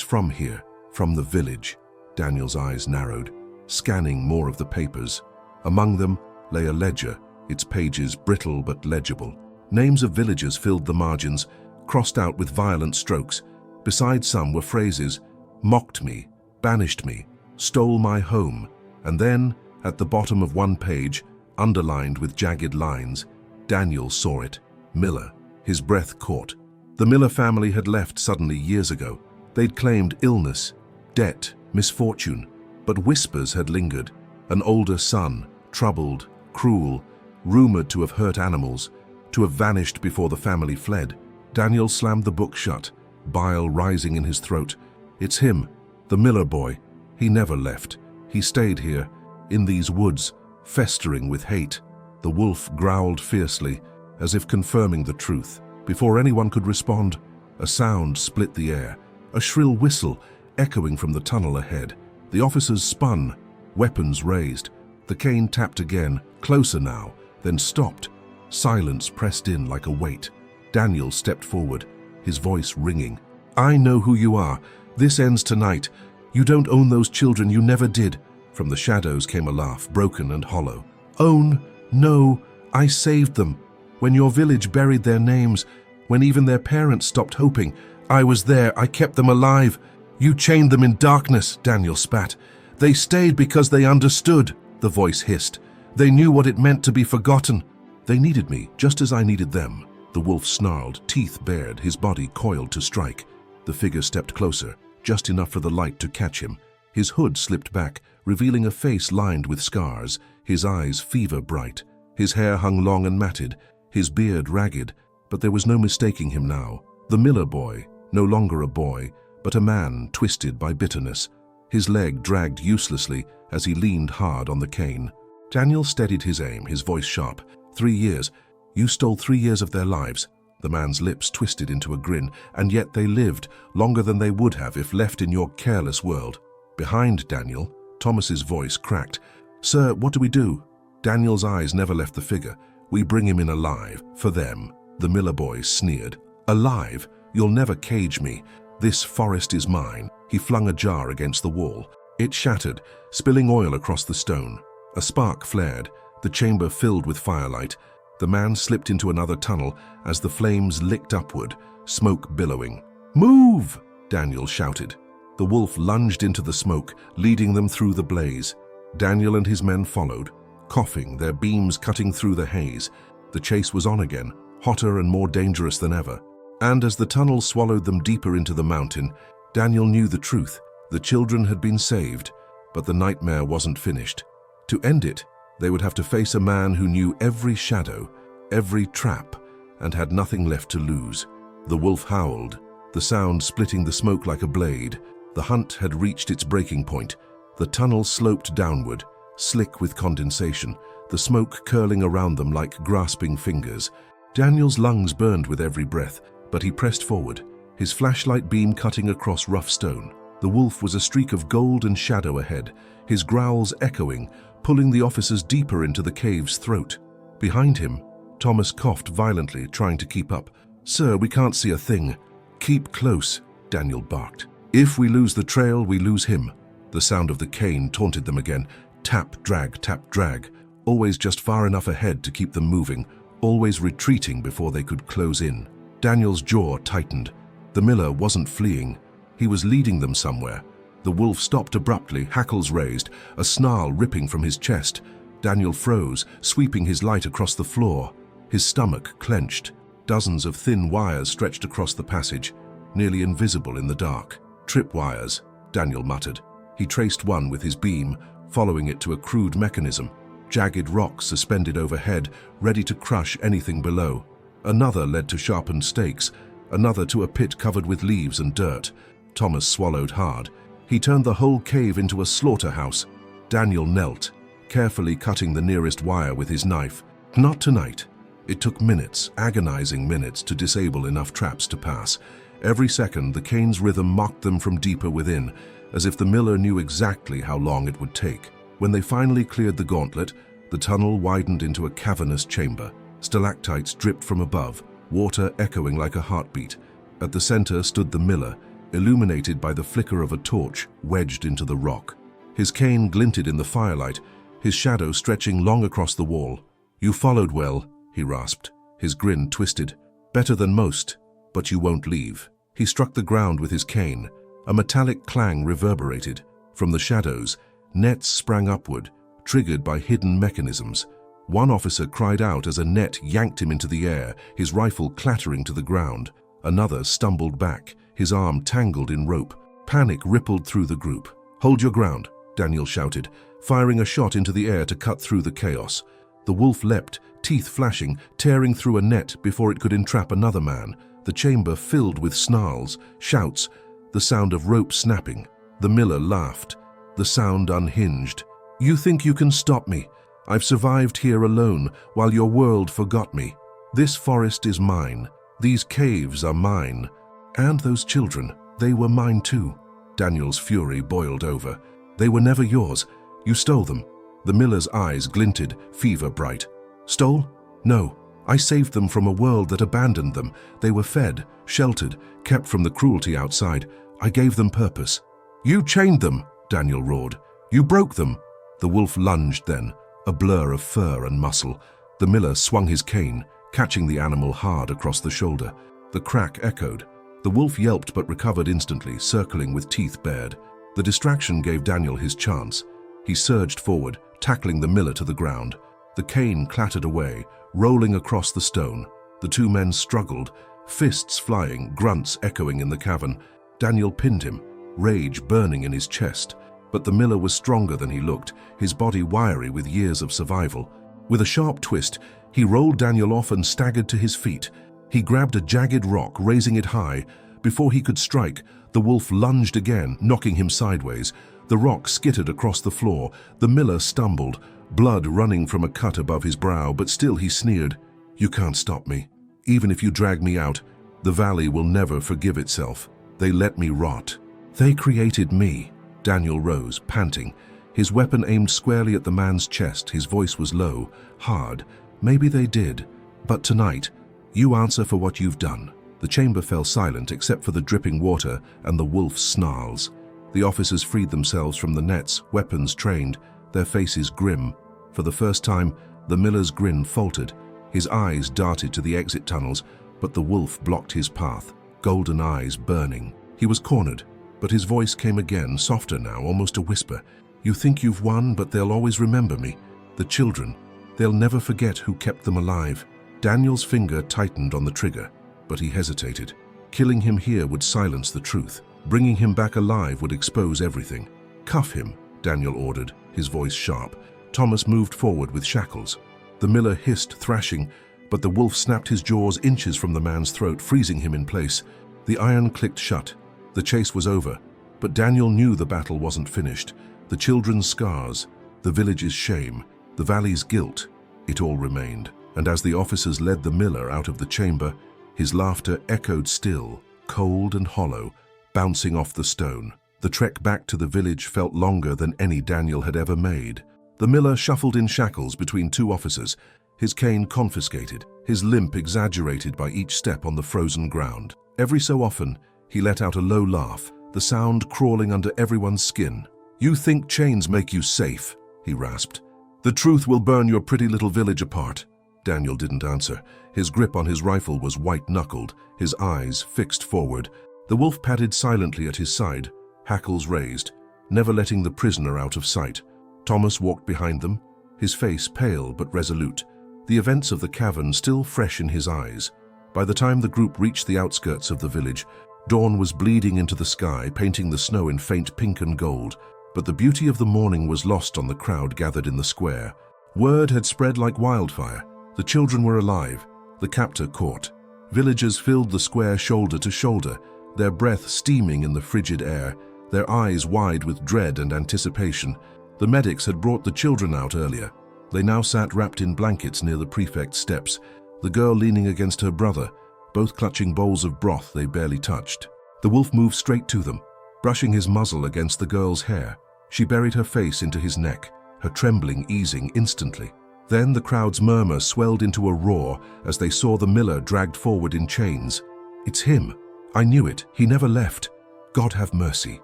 from here, from the village." Daniel's eyes narrowed, scanning more of the papers. Among them lay a ledger, its pages brittle but legible. Names of villagers filled the margins, crossed out with violent strokes. Beside some were phrases: "mocked me, banished me, stole my home." And then, at the bottom of one page, underlined with jagged lines, Daniel saw it: Miller. His breath caught. The Miller family had left suddenly years ago. They'd claimed illness, debt, misfortune, but whispers had lingered. An older son, troubled, cruel, rumored to have hurt animals, to have vanished before the family fled. Daniel slammed the book shut, bile rising in his throat. It's him, the Miller boy. He never left. He stayed here, in these woods, festering with hate. The wolf growled fiercely, as if confirming the truth. Before anyone could respond, a sound split the air, a shrill whistle echoing from the tunnel ahead. The officers spun, weapons raised. The cane tapped again, closer now, then stopped. Silence pressed in like a weight. Daniel stepped forward, his voice ringing. "I know who you are. This ends tonight. You don't own those children, you never did." From the shadows came a laugh, broken and hollow. "Own? No, I saved them. When your village buried their names, when even their parents stopped hoping, I was there, I kept them alive. You chained them in darkness," Daniel spat. "They stayed because they understood," the voice hissed. "They knew what it meant to be forgotten." "They needed me, just as I needed them." The wolf snarled, teeth bared, his body coiled to strike. The figure stepped closer, just enough for the light to catch him. His hood slipped back, revealing a face lined with scars, his eyes fever-bright. His hair hung long and matted, his beard ragged, but there was no mistaking him now. The Miller boy, no longer a boy, but a man twisted by bitterness. His leg dragged uselessly as he leaned hard on the cane. Daniel steadied his aim, his voice sharp. 3 years. You stole 3 years of their lives." The man's lips twisted into a grin, "and yet they lived, longer than they would have if left in your careless world." Behind Daniel, Thomas's voice cracked. "Sir, what do we do?" Daniel's eyes never left the figure. "We bring him in alive, for them." The Miller boy sneered. "Alive? You'll never cage me. This forest is mine." He flung a jar against the wall. It shattered, spilling oil across the stone. A spark flared, the chamber filled with firelight. The man slipped into another tunnel as the flames licked upward, smoke billowing. "Move!" Daniel shouted. The wolf lunged into the smoke, leading them through the blaze. Daniel and his men followed, coughing, their beams cutting through the haze. The chase was on again, hotter and more dangerous than ever. And as the tunnel swallowed them deeper into the mountain, Daniel knew the truth. The children had been saved, but the nightmare wasn't finished. To end it, they would have to face a man who knew every shadow, every trap, and had nothing left to lose. The wolf howled, the sound splitting the smoke like a blade. The hunt had reached its breaking point. The tunnel sloped downward, slick with condensation, the smoke curling around them like grasping fingers. Daniel's lungs burned with every breath, but he pressed forward, his flashlight beam cutting across rough stone. The wolf was a streak of gold and shadow ahead, his growls echoing, pulling the officers deeper into the cave's throat. Behind him, Thomas coughed violently, trying to keep up. "Sir, we can't see a thing." "Keep close," Daniel barked. "If we lose the trail, we lose him." The sound of the cane taunted them again. Tap, drag, always just far enough ahead to keep them moving, always retreating before they could close in. Daniel's jaw tightened. The miller wasn't fleeing. He was leading them somewhere. The wolf stopped abruptly, hackles raised, a snarl ripping from his chest. Daniel froze, sweeping his light across the floor. His stomach clenched. Dozens of thin wires stretched across the passage, nearly invisible in the dark. "Tripwires," Daniel muttered. He traced one with his beam, following it to a crude mechanism. Jagged rocks suspended overhead, ready to crush anything below. Another led to sharpened stakes, another to a pit covered with leaves and dirt. Thomas swallowed hard. He turned the whole cave into a slaughterhouse. Daniel knelt, carefully cutting the nearest wire with his knife. Not tonight. It took minutes, agonizing minutes, to disable enough traps to pass. Every second, the cane's rhythm mocked them from deeper within, as if the miller knew exactly how long it would take. When they finally cleared the gauntlet, the tunnel widened into a cavernous chamber. Stalactites dripped from above, water echoing like a heartbeat. At the center stood the miller, illuminated by the flicker of a torch wedged into the rock. His cane glinted in the firelight, his shadow stretching long across the wall. "You followed well," he rasped, his grin twisted. "Better than most, but you won't leave." He struck the ground with his cane. A metallic clang reverberated. From the shadows, nets sprang upward, triggered by hidden mechanisms. One officer cried out as a net yanked him into the air, his rifle clattering to the ground. Another stumbled back, his arm tangled in rope. Panic rippled through the group. "Hold your ground," Daniel shouted, firing a shot into the air to cut through the chaos. The wolf leapt, teeth flashing, tearing through a net before it could entrap another man. The chamber filled with snarls, shouts, the sound of rope snapping. The miller laughed. The sound unhinged. "You think you can stop me? I've survived here alone while your world forgot me. This forest is mine. These caves are mine. And those children, they were mine too." Daniel's fury boiled over. "They were never yours. You stole them." The miller's eyes glinted, fever bright. "Stole? No. I saved them from a world that abandoned them. They were fed, sheltered, kept from the cruelty outside. I gave them purpose." "You chained them," Daniel roared. "You broke them." The wolf lunged then, a blur of fur and muscle. The miller swung his cane, catching the animal hard across the shoulder. The crack echoed. The wolf yelped but recovered instantly, circling with teeth bared. The distraction gave Daniel his chance. He surged forward, tackling the miller to the ground. The cane clattered away, rolling across the stone. The two men struggled, fists flying, grunts echoing in the cavern. Daniel pinned him, rage burning in his chest. But the miller was stronger than he looked, his body wiry with years of survival. With a sharp twist, he rolled Daniel off and staggered to his feet. He grabbed a jagged rock, raising it high. Before he could strike, the wolf lunged again, knocking him sideways. The rock skittered across the floor. The miller stumbled, blood running from a cut above his brow, but still he sneered. "You can't stop me. Even if you drag me out, the valley will never forgive itself. They let me rot. They created me." Daniel rose, panting, his weapon aimed squarely at the man's chest. His voice was low, hard. "Maybe they did, but tonight, you answer for what you've done." The chamber fell silent except for the dripping water and the wolf's snarls. The officers freed themselves from the nets, weapons trained, their faces grim. For the first time, the miller's grin faltered. His eyes darted to the exit tunnels, but the wolf blocked his path, golden eyes burning. He was cornered, but his voice came again, softer now, almost a whisper. "You think you've won, but they'll always remember me. The children, they'll never forget who kept them alive." Daniel's finger tightened on the trigger, but he hesitated. Killing him here would silence the truth. Bringing him back alive would expose everything. "Cuff him," Daniel ordered, his voice sharp. Thomas moved forward with shackles. The miller hissed, thrashing, but the wolf snapped his jaws inches from the man's throat, freezing him in place. The iron clicked shut. The chase was over, but Daniel knew the battle wasn't finished. The children's scars, the village's shame, the valley's guilt, it all remained. And as the officers led the miller out of the chamber, his laughter echoed still, cold and hollow, bouncing off the stone. The trek back to the village felt longer than any Daniel had ever made. The miller shuffled in shackles between two officers, his cane confiscated, his limp exaggerated by each step on the frozen ground. Every so often, he let out a low laugh, the sound crawling under everyone's skin. "You think chains make you safe," he rasped. "The truth will burn your pretty little village apart." Daniel didn't answer. His grip on his rifle was white-knuckled, his eyes fixed forward. The wolf padded silently at his side, hackles raised, never letting the prisoner out of sight. Thomas walked behind them, his face pale but resolute, the events of the cavern still fresh in his eyes. By the time the group reached the outskirts of the village, dawn was bleeding into the sky, painting the snow in faint pink and gold. But the beauty of the morning was lost on the crowd gathered in the square. Word had spread like wildfire. The children were alive, the captor caught. Villagers filled the square shoulder to shoulder, their breath steaming in the frigid air, their eyes wide with dread and anticipation. The medics had brought the children out earlier. They now sat wrapped in blankets near the prefect's steps, the girl leaning against her brother, both clutching bowls of broth they barely touched. The wolf moved straight to them, brushing his muzzle against the girl's hair. She buried her face into his neck, her trembling easing instantly. Then the crowd's murmur swelled into a roar as they saw the miller dragged forward in chains. "It's him. I knew it. He never left. God have mercy."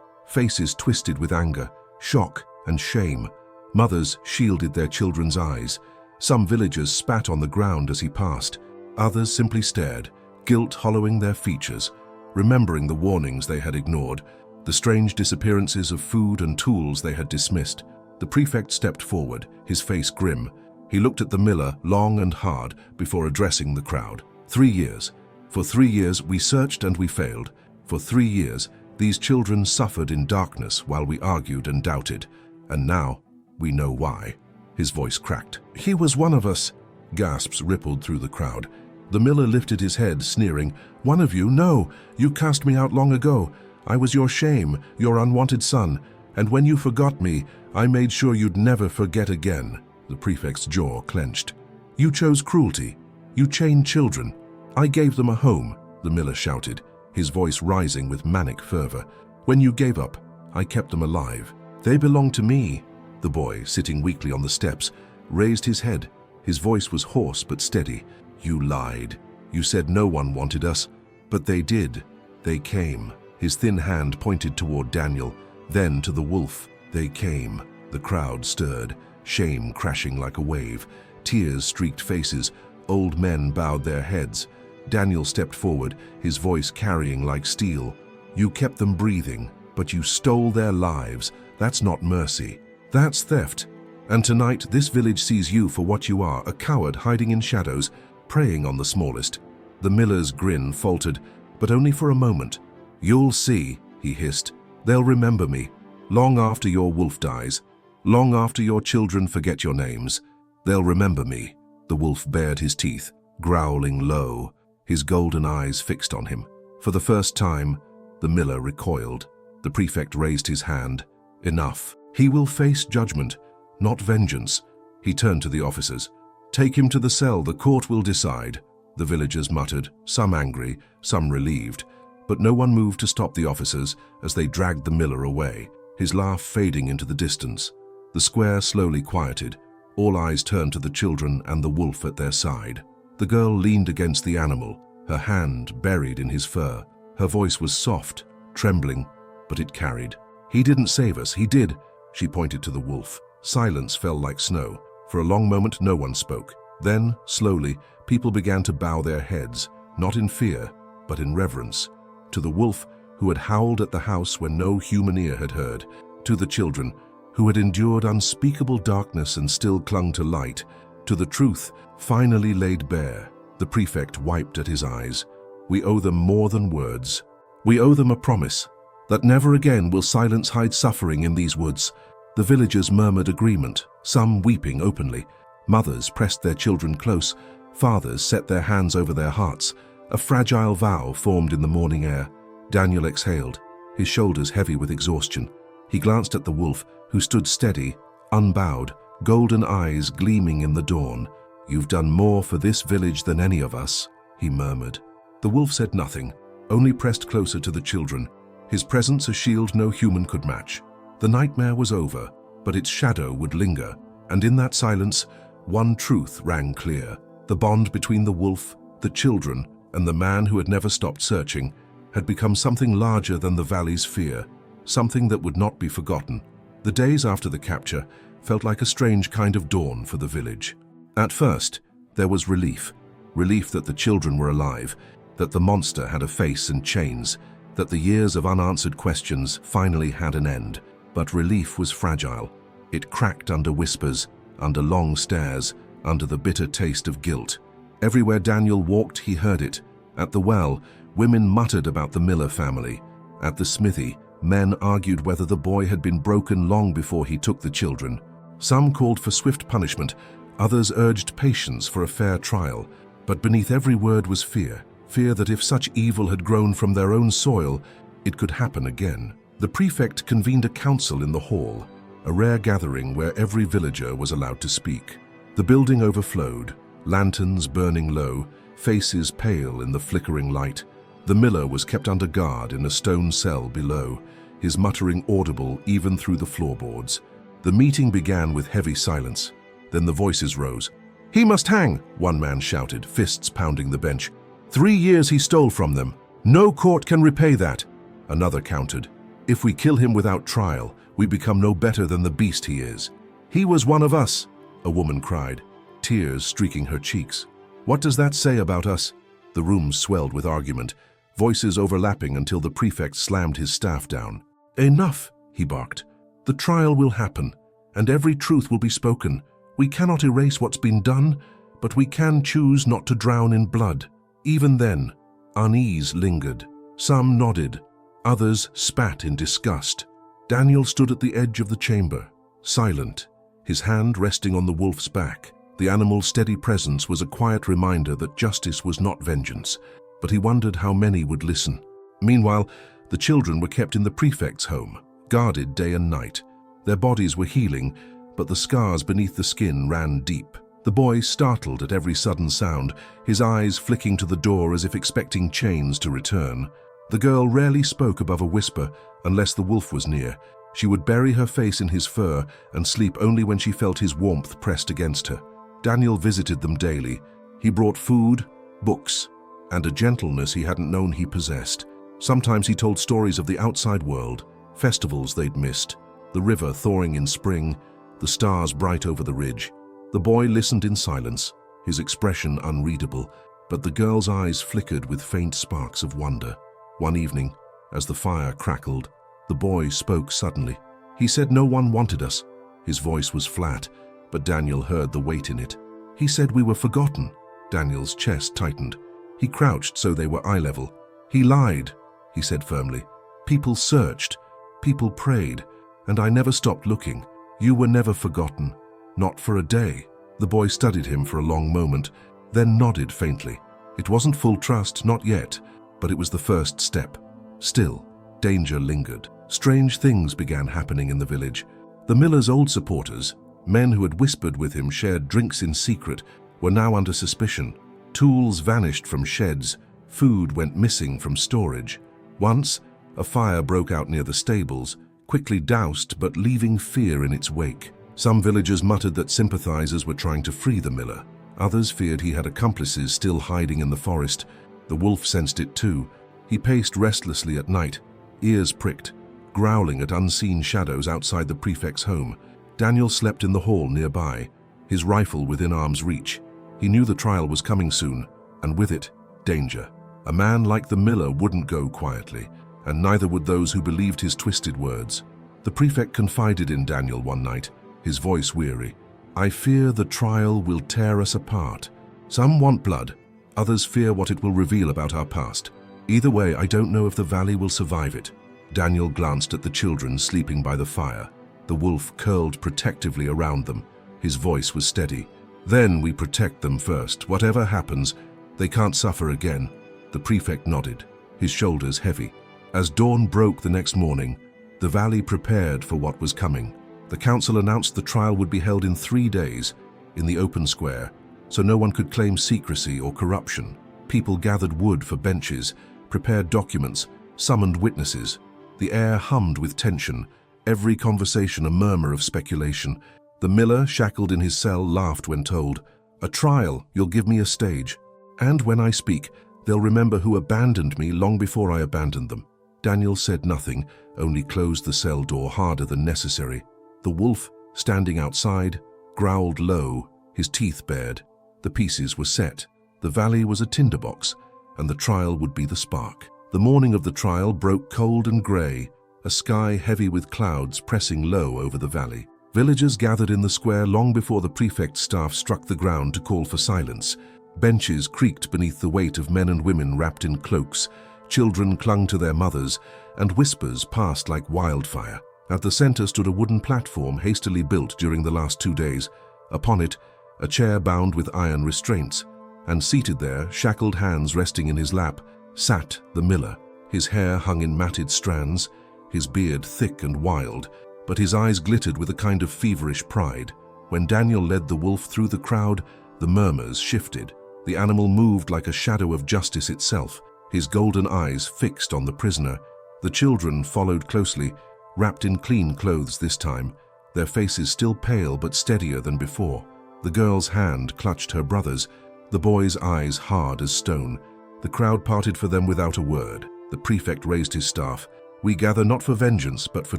Faces twisted with anger, shock, and shame. Mothers shielded their children's eyes. Some villagers spat on the ground as he passed. Others simply stared, guilt hollowing their features, remembering the warnings they had ignored, the strange disappearances of food and tools they had dismissed. The prefect stepped forward, his face grim. He looked at the miller long and hard before addressing the crowd. 3 years. For 3 years we searched and we failed. For 3 years these children suffered in darkness while we argued and doubted. And now we know why. His voice cracked. "He was one of us." Gasps rippled through the crowd. The miller lifted his head, sneering. "One of you? No, you cast me out long ago. I was your shame, your unwanted son. And when you forgot me, I made sure you'd never forget again." The prefect's jaw clenched. "You chose cruelty. You chained children. I gave them a home," the miller shouted, his voice rising with manic fervor. "When you gave up, I kept them alive. They belong to me." The boy, sitting weakly on the steps, raised his head. His voice was hoarse but steady. "You lied. You said no one wanted us, but they did. They came." His thin hand pointed toward Daniel, then to the wolf. "They came." The crowd stirred, shame crashing like a wave. Tears streaked faces. Old men bowed their heads. Daniel stepped forward, his voice carrying like steel. "You kept them breathing, but you stole their lives. That's not mercy. That's theft. And tonight this village sees you for what you are, a coward hiding in shadows, preying on the smallest." The miller's grin faltered, but only for a moment. "You'll see," he hissed. "They'll remember me. Long after your wolf dies. Long after your children forget your names. They'll remember me." The wolf bared his teeth, growling low, his golden eyes fixed on him. For the first time, the miller recoiled. The prefect raised his hand. "Enough. He will face judgment, not vengeance." He turned to the officers. "Take him to the cell. The court will decide." The villagers muttered, some angry, some relieved. But no one moved to stop the officers as they dragged the miller away, his laugh fading into the distance. The square slowly quieted. All eyes turned to the children and the wolf at their side. The girl leaned against the animal, her hand buried in his fur. Her voice was soft, trembling, but it carried. "He didn't save us, he did." She pointed to the wolf. Silence fell like snow. For a long moment no one spoke. Then, slowly, people began to bow their heads, not in fear, but in reverence. To the wolf, who had howled at the house when no human ear had heard. To the children, who had endured unspeakable darkness and still clung to light. To the truth, finally laid bare. The prefect wiped at his eyes. We owe them more than words. We owe them a promise that never again will silence hide suffering in these woods. The villagers murmured agreement, some weeping openly. Mothers pressed their children close. Fathers set their hands over their hearts. A fragile vow formed in the morning air. Daniel exhaled, his shoulders heavy with exhaustion. He glanced at the wolf, who stood steady, unbowed, golden eyes gleaming in the dawn. "You've done more for this village than any of us," he murmured. The wolf said nothing, only pressed closer to the children, his presence a shield no human could match. The nightmare was over, but its shadow would linger, and in that silence, one truth rang clear. The bond between the wolf, the children, and the man who had never stopped searching had become something larger than the valley's fear, something that would not be forgotten. The days after the capture felt like a strange kind of dawn for the village. At first, there was relief that the children were alive, that the monster had a face and chains, that the years of unanswered questions finally had an end. But relief was fragile. It cracked under whispers, under long stares, under the bitter taste of guilt. Everywhere Daniel walked, he heard it. At the well, women muttered about the Miller family. At the smithy, men argued whether the boy had been broken long before he took the children. Some called for swift punishment, others urged patience for a fair trial. But beneath every word was fear that if such evil had grown from their own soil, it could happen again. The prefect convened a council in the hall, a rare gathering where every villager was allowed to speak. The building overflowed, lanterns burning low, faces pale in the flickering light. The miller was kept under guard in a stone cell below, his muttering audible even through the floorboards. The meeting began with heavy silence. Then the voices rose. "He must hang," one man shouted, fists pounding the bench. 3 years he stole from them. No court can repay that. Another countered. "If we kill him without trial, we become no better than the beast he is." "He was one of us," a woman cried, tears streaking her cheeks. "What does that say about us?" The room swelled with argument, voices overlapping until the prefect slammed his staff down. "Enough," he barked. "The trial will happen, and every truth will be spoken. We cannot erase what's been done, but we can choose not to drown in blood." Even then, unease lingered. Some nodded, others spat in disgust. Daniel stood at the edge of the chamber, silent, his hand resting on the wolf's back. The animal's steady presence was a quiet reminder that justice was not vengeance, but he wondered how many would listen. Meanwhile, the children were kept in the prefect's home, guarded day and night. Their bodies were healing, but the scars beneath the skin ran deep. The boy startled at every sudden sound, his eyes flicking to the door as if expecting chains to return. The girl rarely spoke above a whisper unless the wolf was near. She would bury her face in his fur and sleep only when she felt his warmth pressed against her. Daniel visited them daily. He brought food, books, and a gentleness he hadn't known he possessed. Sometimes he told stories of the outside world, festivals they'd missed, the river thawing in spring, the stars bright over the ridge. The boy listened in silence, his expression unreadable, but the girl's eyes flickered with faint sparks of wonder. One evening, as the fire crackled, the boy spoke suddenly. He said no one wanted us. His voice was flat, but Daniel heard the weight in it. He said we were forgotten. Daniel's chest tightened. He crouched so they were eye level. "He lied," he said firmly. "People searched, people prayed, and I never stopped looking. You were never forgotten. Not for a day." The boy studied him for a long moment, then nodded faintly. It wasn't full trust, not yet, but it was the first step. Still, danger lingered. Strange things began happening in the village. The miller's old supporters, men who had whispered with him, shared drinks in secret, were now under suspicion. Tools vanished from sheds, food went missing from storage. Once, a fire broke out near the stables, quickly doused but leaving fear in its wake. Some villagers muttered that sympathizers were trying to free the miller. Others feared he had accomplices still hiding in the forest. The wolf sensed it too. He paced restlessly at night, ears pricked, growling at unseen shadows outside the prefect's home. Daniel slept in the hall nearby, his rifle within arm's reach. He knew the trial was coming soon, and with it, danger. A man like the miller wouldn't go quietly, and neither would those who believed his twisted words. The prefect confided in Daniel one night, his voice weary. "I fear the trial will tear us apart. Some want blood, Others fear what it will reveal about our past. Either way, I don't know if the valley will survive it. Daniel glanced at the children sleeping by the fire. The wolf curled protectively around them. His voice was steady. Then we protect them first. Whatever happens, they can't suffer again. The prefect nodded, his shoulders heavy. As dawn broke the next morning, the valley prepared for what was coming. The council announced the trial would be held in 3 days, in the open square, so no one could claim secrecy or corruption. People gathered wood for benches, prepared documents, summoned witnesses. The air hummed with tension, every conversation a murmur of speculation. The miller, shackled in his cell, laughed when told, "A trial, you'll give me a stage. And when I speak, they'll remember who abandoned me long before I abandoned them." Daniel said nothing, only closed the cell door harder than necessary. The wolf, standing outside, growled low, his teeth bared. The pieces were set. The valley was a tinderbox, and the trial would be the spark. The morning of the trial broke cold and grey, a sky heavy with clouds pressing low over the valley. Villagers gathered in the square long before the prefect's staff struck the ground to call for silence. Benches creaked beneath the weight of men and women wrapped in cloaks. Children clung to their mothers, and whispers passed like wildfire. At the center stood a wooden platform hastily built during the last 2 days. Upon it, a chair bound with iron restraints, and seated there, shackled hands resting in his lap, sat the miller. His hair hung in matted strands, his beard thick and wild, but his eyes glittered with a kind of feverish pride. When Daniel led the wolf through the crowd, the murmurs shifted. The animal moved like a shadow of justice itself, his golden eyes fixed on the prisoner. The children followed closely, wrapped in clean clothes this time, their faces still pale but steadier than before. The girl's hand clutched her brother's, the boy's eyes hard as stone. The crowd parted for them without a word. The prefect raised his staff. "We gather not for vengeance, but for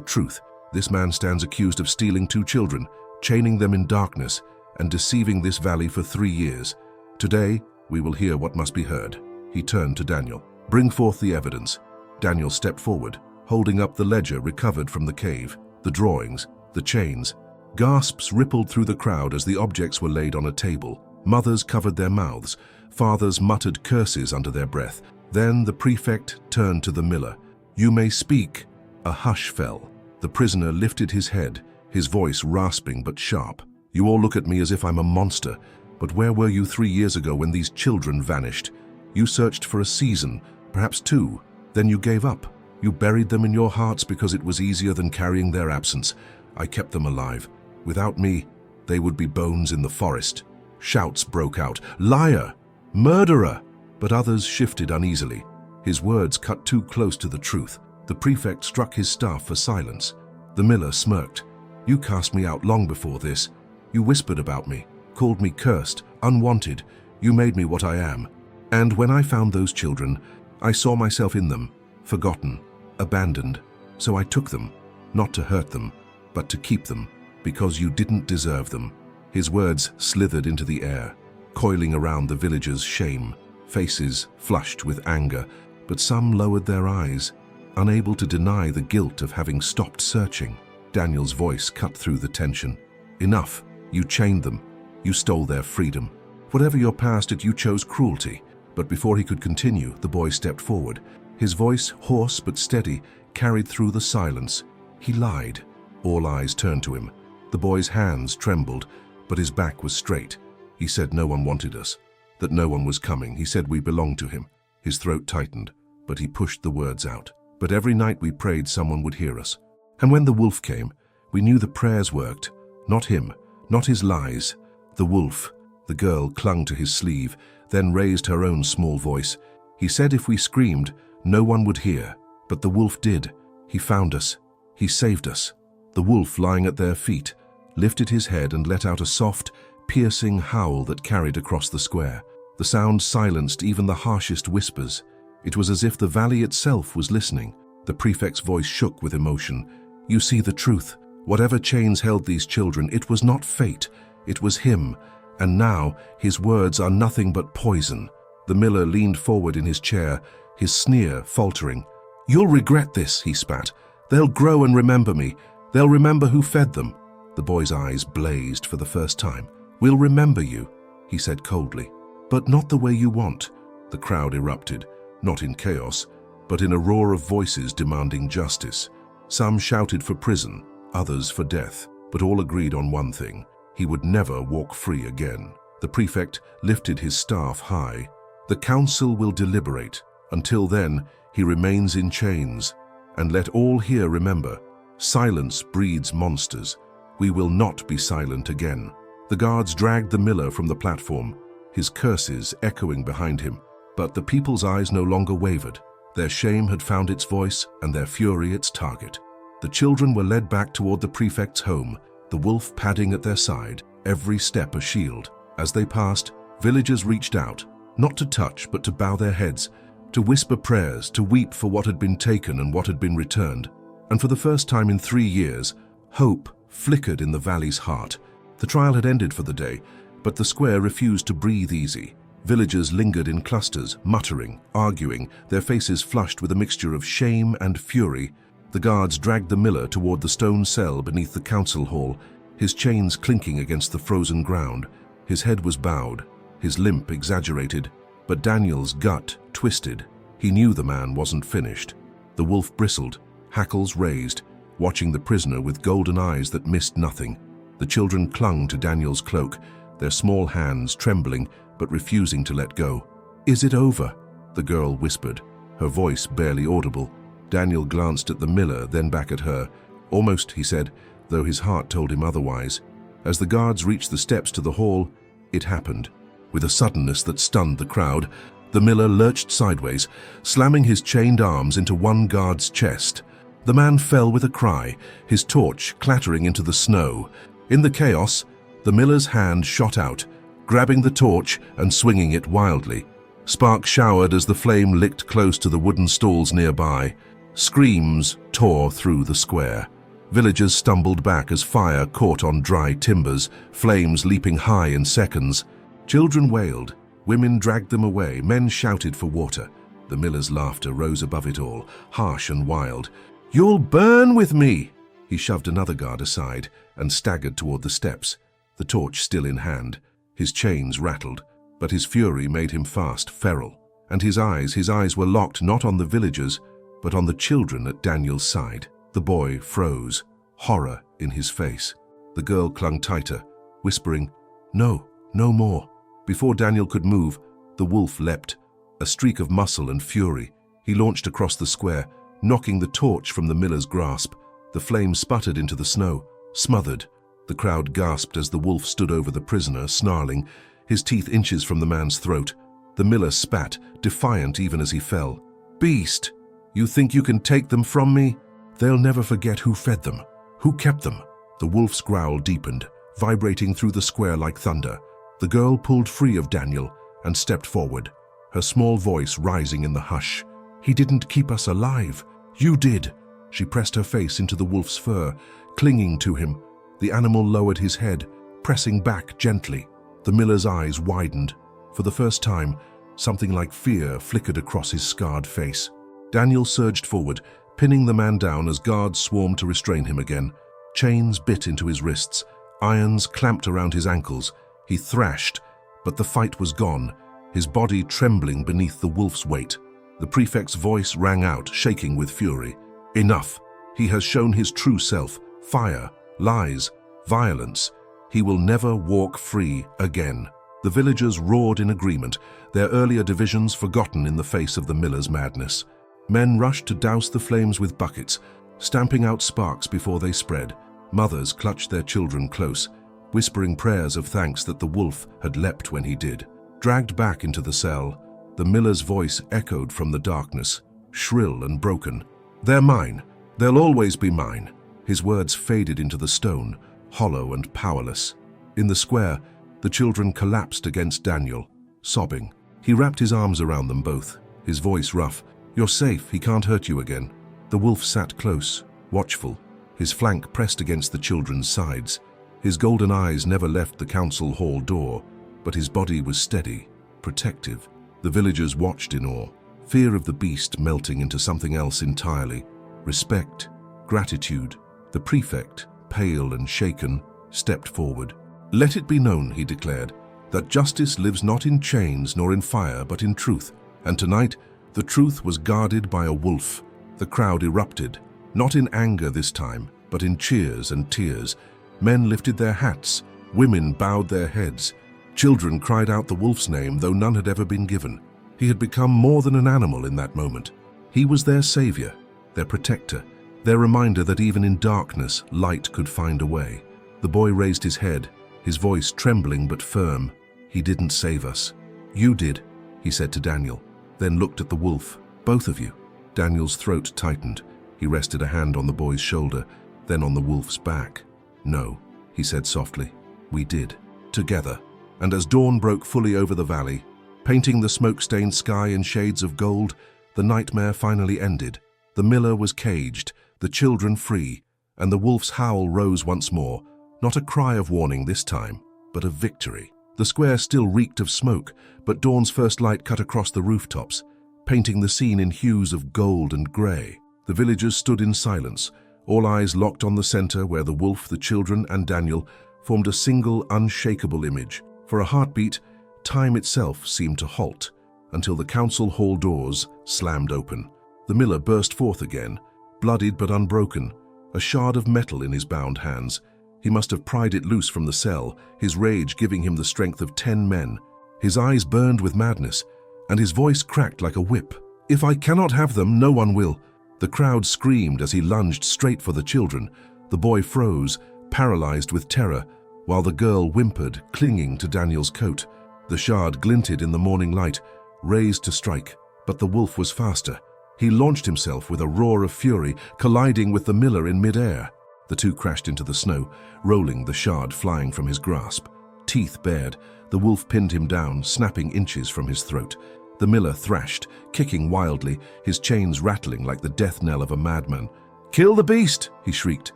truth. This man stands accused of stealing 2 children, chaining them in darkness, and deceiving this valley for 3 years. Today, we will hear what must be heard." He turned to Daniel. "Bring forth the evidence." Daniel stepped forward, holding up the ledger recovered from the cave, the drawings, the chains. Gasps rippled through the crowd as the objects were laid on a table. Mothers covered their mouths. Fathers muttered curses under their breath. Then the prefect turned to the miller. "You may speak." A hush fell. The prisoner lifted his head, his voice rasping but sharp. "You all look at me as if I'm a monster, but where were you 3 years ago when these children vanished? You searched for a season, perhaps 2, then you gave up. You buried them in your hearts because it was easier than carrying their absence. I kept them alive. Without me, they would be bones in the forest." Shouts broke out. "Liar! Murderer!" But others shifted uneasily. His words cut too close to the truth. The prefect struck his staff for silence. The miller smirked. "You cast me out long before this. You whispered about me, called me cursed, unwanted. You made me what I am. And when I found those children, I saw myself in them, forgotten, abandoned. So I took them, not to hurt them, but to keep them, because you didn't deserve them." His words slithered into the air, coiling around the villagers' shame. Faces flushed with anger, but some lowered their eyes, unable to deny the guilt of having stopped searching. Daniel's voice cut through the tension. "Enough. You chained them. You stole their freedom. Whatever your past, you chose cruelty." But before he could continue, the boy stepped forward. His voice, hoarse but steady, carried through the silence. "He lied." All eyes turned to him. The boy's hands trembled, but his back was straight. "He said no one wanted us, that no one was coming. He said we belonged to him." His throat tightened, but he pushed the words out. "But every night we prayed someone would hear us. And when the wolf came, we knew the prayers worked. Not him, not his lies. The wolf." The girl clung to his sleeve, then raised her own small voice. "He said if we screamed, no one would hear. But the wolf did. He found us. He saved us." The wolf, lying at their feet, lifted his head and let out a soft, piercing howl that carried across the square. The sound silenced even the harshest whispers. It was as if the valley itself was listening. The prefect's voice shook with emotion. "You see the truth. Whatever chains held these children, it was not fate. It was him. And now his words are nothing but poison." The miller leaned forward in his chair, his sneer faltering. "You'll regret this," he spat. "They'll grow and remember me. They'll remember who fed them." The boy's eyes blazed for the first time. "We'll remember you," he said coldly. But not the way you want. The crowd erupted, not in chaos, but in a roar of voices demanding justice. Some shouted for prison, others for death, but all agreed on one thing: he would never walk free again. The prefect lifted his staff high. The council will deliberate. Until then, he remains in chains. And let all here remember, silence breeds monsters. We will not be silent again. The guards dragged the miller from the platform, his curses echoing behind him. But the people's eyes no longer wavered. Their shame had found its voice and their fury its target. The children were led back toward the prefect's home, the wolf padding at their side, every step a shield. As they passed, villagers reached out, not to touch but to bow their heads, to whisper prayers, to weep for what had been taken and what had been returned. And for the first time in 3 years, hope flickered in the valley's heart. The trial had ended for the day, but the square refused to breathe easy. Villagers lingered in clusters, muttering, arguing, their faces flushed with a mixture of shame and fury. The guards dragged the miller toward the stone cell beneath the council hall, his chains clinking against the frozen ground. His head was bowed, his limp exaggerated, but Daniel's gut twisted. He knew the man wasn't finished. The wolf bristled, hackles raised, watching the prisoner with golden eyes that missed nothing. The children clung to Daniel's cloak, their small hands trembling but refusing to let go. "Is it over?" the girl whispered, her voice barely audible. Daniel glanced at the miller, then back at her. "Almost," he said, though his heart told him otherwise. As the guards reached the steps to the hall, it happened. With a suddenness that stunned the crowd, the miller lurched sideways, slamming his chained arms into one guard's chest. The man fell with a cry, his torch clattering into the snow. In the chaos, the miller's hand shot out, grabbing the torch and swinging it wildly. Sparks showered as the flame licked close to the wooden stalls nearby. Screams tore through the square. Villagers stumbled back as fire caught on dry timbers, flames leaping high in seconds. Children wailed, women dragged them away, men shouted for water. The miller's laughter rose above it all, harsh and wild. "You'll burn with me!" He shoved another guard aside and staggered toward the steps, the torch still in hand. His chains rattled, but his fury made him fast, feral. And his eyes were locked not on the villagers, but on the children at Daniel's side. The boy froze, horror in his face. The girl clung tighter, whispering, "No, no more." Before Daniel could move, the wolf leapt, a streak of muscle and fury. He launched across the square, knocking the torch from the miller's grasp. The flame sputtered into the snow, smothered. The crowd gasped as the wolf stood over the prisoner, snarling, his teeth inches from the man's throat. The miller spat, defiant even as he fell. "Beast, you think you can take them from me? They'll never forget who fed them, who kept them." The wolf's growl deepened, vibrating through the square like thunder. The girl pulled free of Daniel and stepped forward, her small voice rising in the hush. "He didn't keep us alive. You did." She pressed her face into the wolf's fur, clinging to him. The animal lowered his head, pressing back gently. The miller's eyes widened. For the first time, something like fear flickered across his scarred face. Daniel surged forward, pinning the man down as guards swarmed to restrain him again. Chains bit into his wrists, irons clamped around his ankles. He thrashed, but the fight was gone, his body trembling beneath the wolf's weight. The prefect's voice rang out, shaking with fury. "Enough! He has shown his true self. Fire, lies, violence. He will never walk free again." The villagers roared in agreement, their earlier divisions forgotten in the face of the miller's madness. Men rushed to douse the flames with buckets, stamping out sparks before they spread. Mothers clutched their children close, whispering prayers of thanks that the wolf had leapt when he did. Dragged back into the cell, the miller's voice echoed from the darkness, shrill and broken. "They're mine. They'll always be mine." His words faded into the stone, hollow and powerless. In the square, the children collapsed against Daniel, sobbing. He wrapped his arms around them both, his voice rough. "You're safe. He can't hurt you again." The wolf sat close, watchful, his flank pressed against the children's sides. His golden eyes never left the council hall door, but his body was steady, protective. The villagers watched in awe, fear of the beast melting into something else entirely. Respect, gratitude. The prefect, pale and shaken, stepped forward. "Let it be known," he declared, that justice lives not in chains nor in fire, but in truth. And tonight, the truth was guarded by a wolf. The crowd erupted, not in anger this time, but in cheers and tears. Men lifted their hats, women bowed their heads. Children cried out the wolf's name, though none had ever been given. He had become more than an animal in that moment. He was their savior, their protector, their reminder that even in darkness, light could find a way. The boy raised his head, his voice trembling but firm. "He didn't save us. You did," he said to Daniel, then looked at the wolf. "Both of you." Daniel's throat tightened. He rested a hand on the boy's shoulder, then on the wolf's back. "No," he said softly. "We did. Together." And as dawn broke fully over the valley, painting the smoke-stained sky in shades of gold, the nightmare finally ended. The miller was caged, the children free, and the wolf's howl rose once more, not a cry of warning this time, but of victory. The square still reeked of smoke, but dawn's first light cut across the rooftops, painting the scene in hues of gold and grey. The villagers stood in silence, all eyes locked on the center where the wolf, the children, and Daniel formed a single, unshakable image. For a heartbeat, time itself seemed to halt, until the council hall doors slammed open. The miller burst forth again, bloodied but unbroken, a shard of metal in his bound hands. He must have pried it loose from the cell, his rage giving him the strength of 10 men. His eyes burned with madness, and his voice cracked like a whip. "If I cannot have them, no one will." The crowd screamed as he lunged straight for the children. The boy froze, paralyzed with terror, while the girl whimpered, clinging to Daniel's coat. The shard glinted in the morning light, raised to strike, but the wolf was faster. He launched himself with a roar of fury, colliding with the miller in mid-air. The two crashed into the snow, rolling, the shard flying from his grasp. Teeth bared, the wolf pinned him down, snapping inches from his throat. The miller thrashed, kicking wildly, his chains rattling like the death knell of a madman. "Kill the beast!" he shrieked,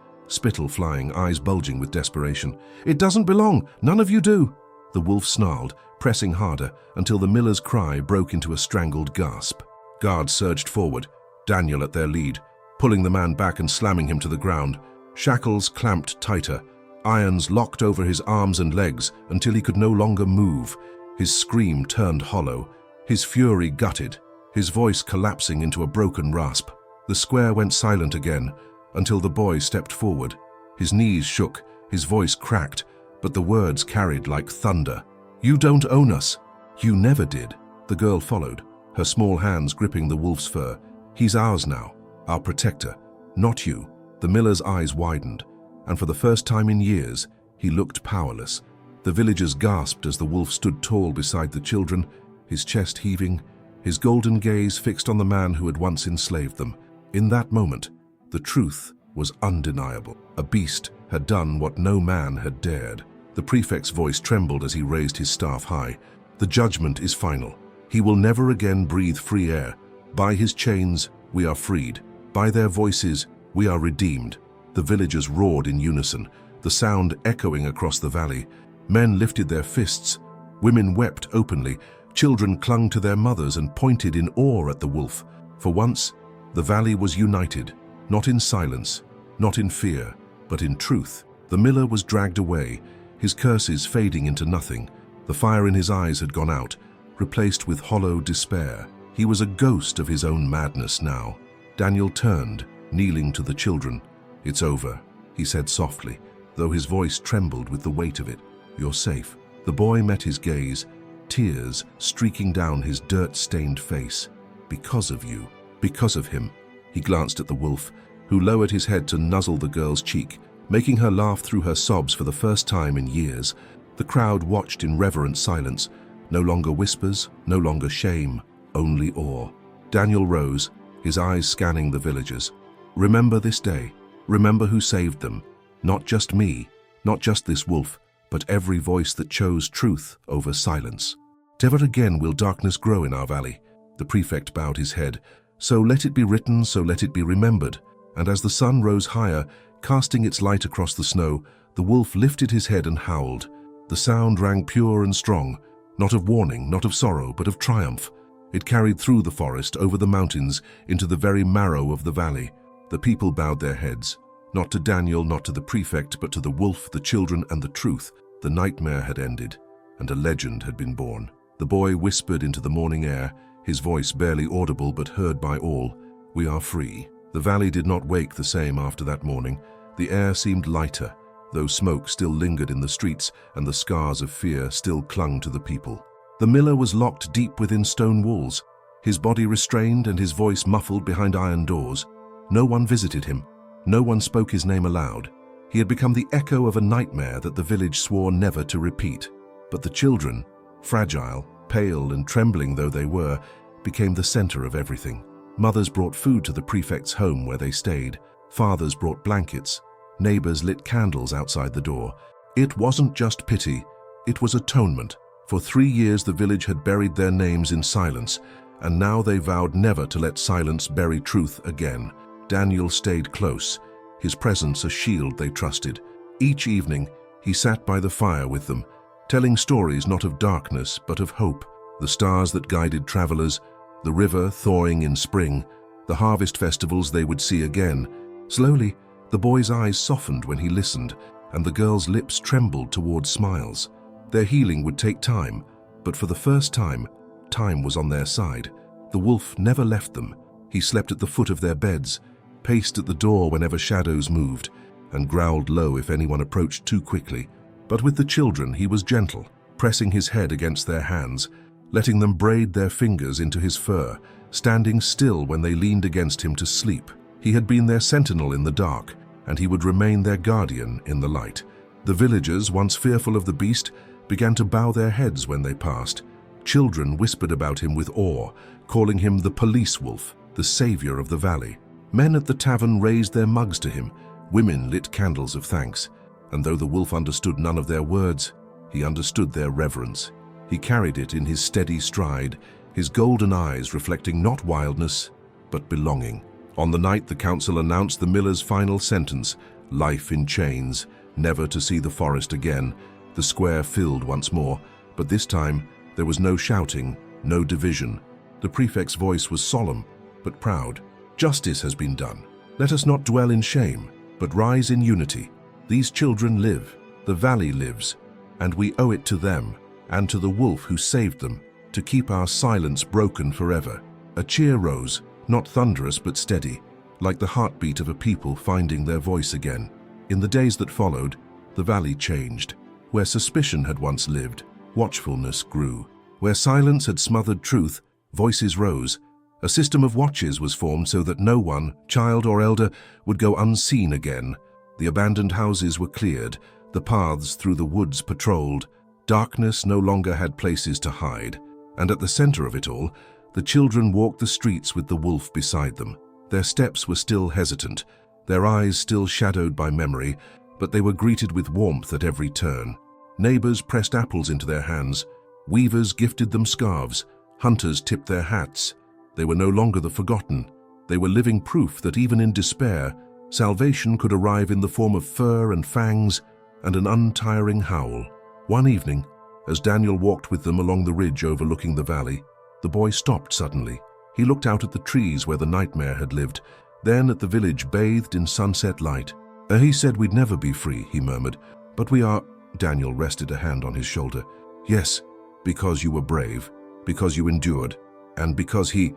spittle flying, eyes bulging with desperation. "It doesn't belong! None of you do!" The wolf snarled, pressing harder, until the miller's cry broke into a strangled gasp. Guards surged forward, Daniel at their lead, pulling the man back and slamming him to the ground. Shackles clamped tighter, irons locked over his arms and legs until he could no longer move. His scream turned hollow, his fury gutted, his voice collapsing into a broken rasp. The square went silent again, until the boy stepped forward. His knees shook, his voice cracked, but the words carried like thunder. "You don't own us." "You never did." The girl followed, her small hands gripping the wolf's fur. "He's ours now, our protector, not you." The miller's eyes widened, and for the first time in years, he looked powerless. The villagers gasped as the wolf stood tall beside the children, his chest heaving, his golden gaze fixed on the man who had once enslaved them. In that moment, the truth was undeniable. A beast had done what no man had dared. The prefect's voice trembled as he raised his staff high. "The judgment is final. He will never again breathe free air. By his chains, we are freed. By their voices, we are redeemed." The villagers roared in unison, the sound echoing across the valley. Men lifted their fists. Women wept openly. Children clung to their mothers and pointed in awe at the wolf. For once, the valley was united, not in silence, not in fear, but in truth. The miller was dragged away, his curses fading into nothing. The fire in his eyes had gone out, replaced with hollow despair. He was a ghost of his own madness now. Daniel turned, kneeling to the children. "It's over," he said softly, though his voice trembled with the weight of it. "You're safe." The boy met his gaze, tears streaking down his dirt-stained face. "Because of you, because of him." He glanced at the wolf, who lowered his head to nuzzle the girl's cheek, making her laugh through her sobs for the first time in years. The crowd watched in reverent silence, no longer whispers, no longer shame, only awe. Daniel rose, his eyes scanning the villagers. "Remember this day. Remember who saved them. Not just me, not just this wolf, but every voice that chose truth over silence. Never again will darkness grow in our valley." The prefect bowed his head. "So let it be written, so let it be remembered." And as the sun rose higher, casting its light across the snow, the wolf lifted his head and howled. The sound rang pure and strong, not of warning, not of sorrow, but of triumph. It carried through the forest, over the mountains, into the very marrow of the valley. The people bowed their heads, not to Daniel, not to the prefect, but to the wolf, the children, and the truth. The nightmare had ended. and a legend had been born. The boy whispered into the morning air, his voice barely audible but heard by all, "We are free." The valley did not wake the same after that morning. The air seemed lighter, though smoke still lingered in the streets and the scars of fear still clung to the people. The miller was locked deep within stone walls, his body restrained and his voice muffled behind iron doors. No one visited him. No one spoke his name aloud. He had become the echo of a nightmare that the village swore never to repeat. But the children, fragile, pale and trembling though they were, became the center of everything. Mothers brought food to the prefect's home where they stayed. Fathers brought blankets. Neighbors lit candles outside the door. It wasn't just pity, it was atonement. For 3 years the village had buried their names in silence, and now they vowed never to let silence bury truth again. Daniel stayed close, his presence a shield they trusted. Each evening, he sat by the fire with them, telling stories not of darkness but of hope. The stars that guided travelers, the river thawing in spring, the harvest festivals they would see again. Slowly, the boy's eyes softened when he listened, and the girl's lips trembled toward smiles. Their healing would take time, but for the first time, time was on their side. The wolf never left them. He slept at the foot of their beds, paced at the door whenever shadows moved, and growled low if anyone approached too quickly. But with the children he was gentle, pressing his head against their hands, letting them braid their fingers into his fur, standing still when they leaned against him to sleep. He had been their sentinel in the dark, and he would remain their guardian in the light. The villagers, once fearful of the beast, began to bow their heads when they passed. Children whispered about him with awe, calling him the police wolf, the savior of the valley. Men at the tavern raised their mugs to him. Women lit candles of thanks. And though the wolf understood none of their words, he understood their reverence. He carried it in his steady stride, his golden eyes reflecting not wildness, but belonging. On the night the council announced the miller's final sentence, life in chains, never to see the forest again, the square filled once more, but this time there was no shouting, no division. The prefect's voice was solemn, but proud. Justice has been done. Let us not dwell in shame, but rise in unity. These children live, the valley lives, and we owe it to them, and to the wolf who saved them, to keep our silence broken forever. A cheer rose, not thunderous but steady, like the heartbeat of a people finding their voice again. In the days that followed, the valley changed. Where suspicion had once lived, watchfulness grew. Where silence had smothered truth, voices rose. A system of watches was formed so that no one, child or elder, would go unseen again. The abandoned houses were cleared, the paths through the woods patrolled. Darkness no longer had places to hide. And at the center of it all, the children walked the streets with the wolf beside them. Their steps were still hesitant, their eyes still shadowed by memory, but they were greeted with warmth at every turn. Neighbors pressed apples into their hands, weavers gifted them scarves, hunters tipped their hats. They were no longer the forgotten. They were living proof that even in despair, salvation could arrive in the form of fur and fangs and an untiring howl. One evening, as Daniel walked with them along the ridge overlooking the valley, the boy stopped suddenly. He looked out at the trees where the nightmare had lived, then at the village bathed in sunset light. He said we'd never be free, he murmured, but we are. Daniel rested a hand on his shoulder. Yes, because you were brave, because you endured, and because he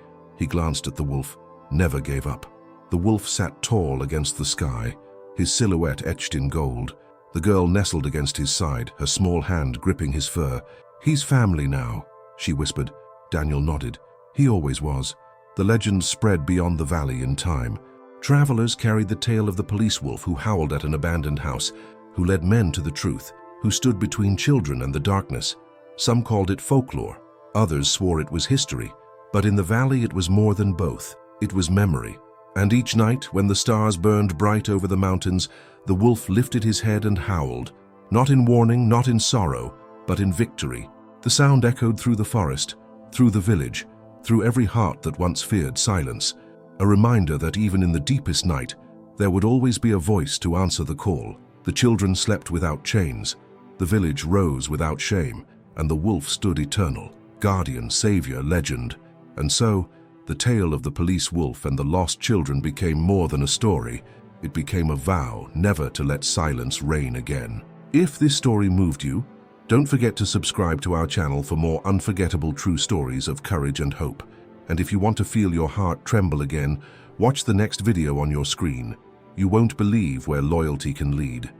glanced at the wolf, never gave up. The wolf sat tall against the sky, his silhouette etched in gold. The girl nestled against his side, her small hand gripping his fur. He's family now, she whispered. Daniel nodded. He always was. The legend spread beyond the valley in time. Travelers carried the tale of the police wolf who howled at an abandoned house, who led men to the truth, who stood between children and the darkness. Some called it folklore, others swore it was history. But in the valley it was more than both. It was memory. And each night, when the stars burned bright over the mountains, the wolf lifted his head and howled, not in warning, not in sorrow, but in victory. The sound echoed through the forest, through the village, through every heart that once feared silence, a reminder that even in the deepest night, there would always be a voice to answer the call. The children slept without chains, the village rose without shame, and the wolf stood eternal, guardian, savior, legend. And so, the tale of the police wolf and the lost children became more than a story. It became a vow never to let silence reign again. If this story moved you, Don't forget to subscribe to our channel for more unforgettable true stories of courage and hope. And if you want to feel your heart tremble again, watch the next video on your screen. You won't believe where loyalty can lead.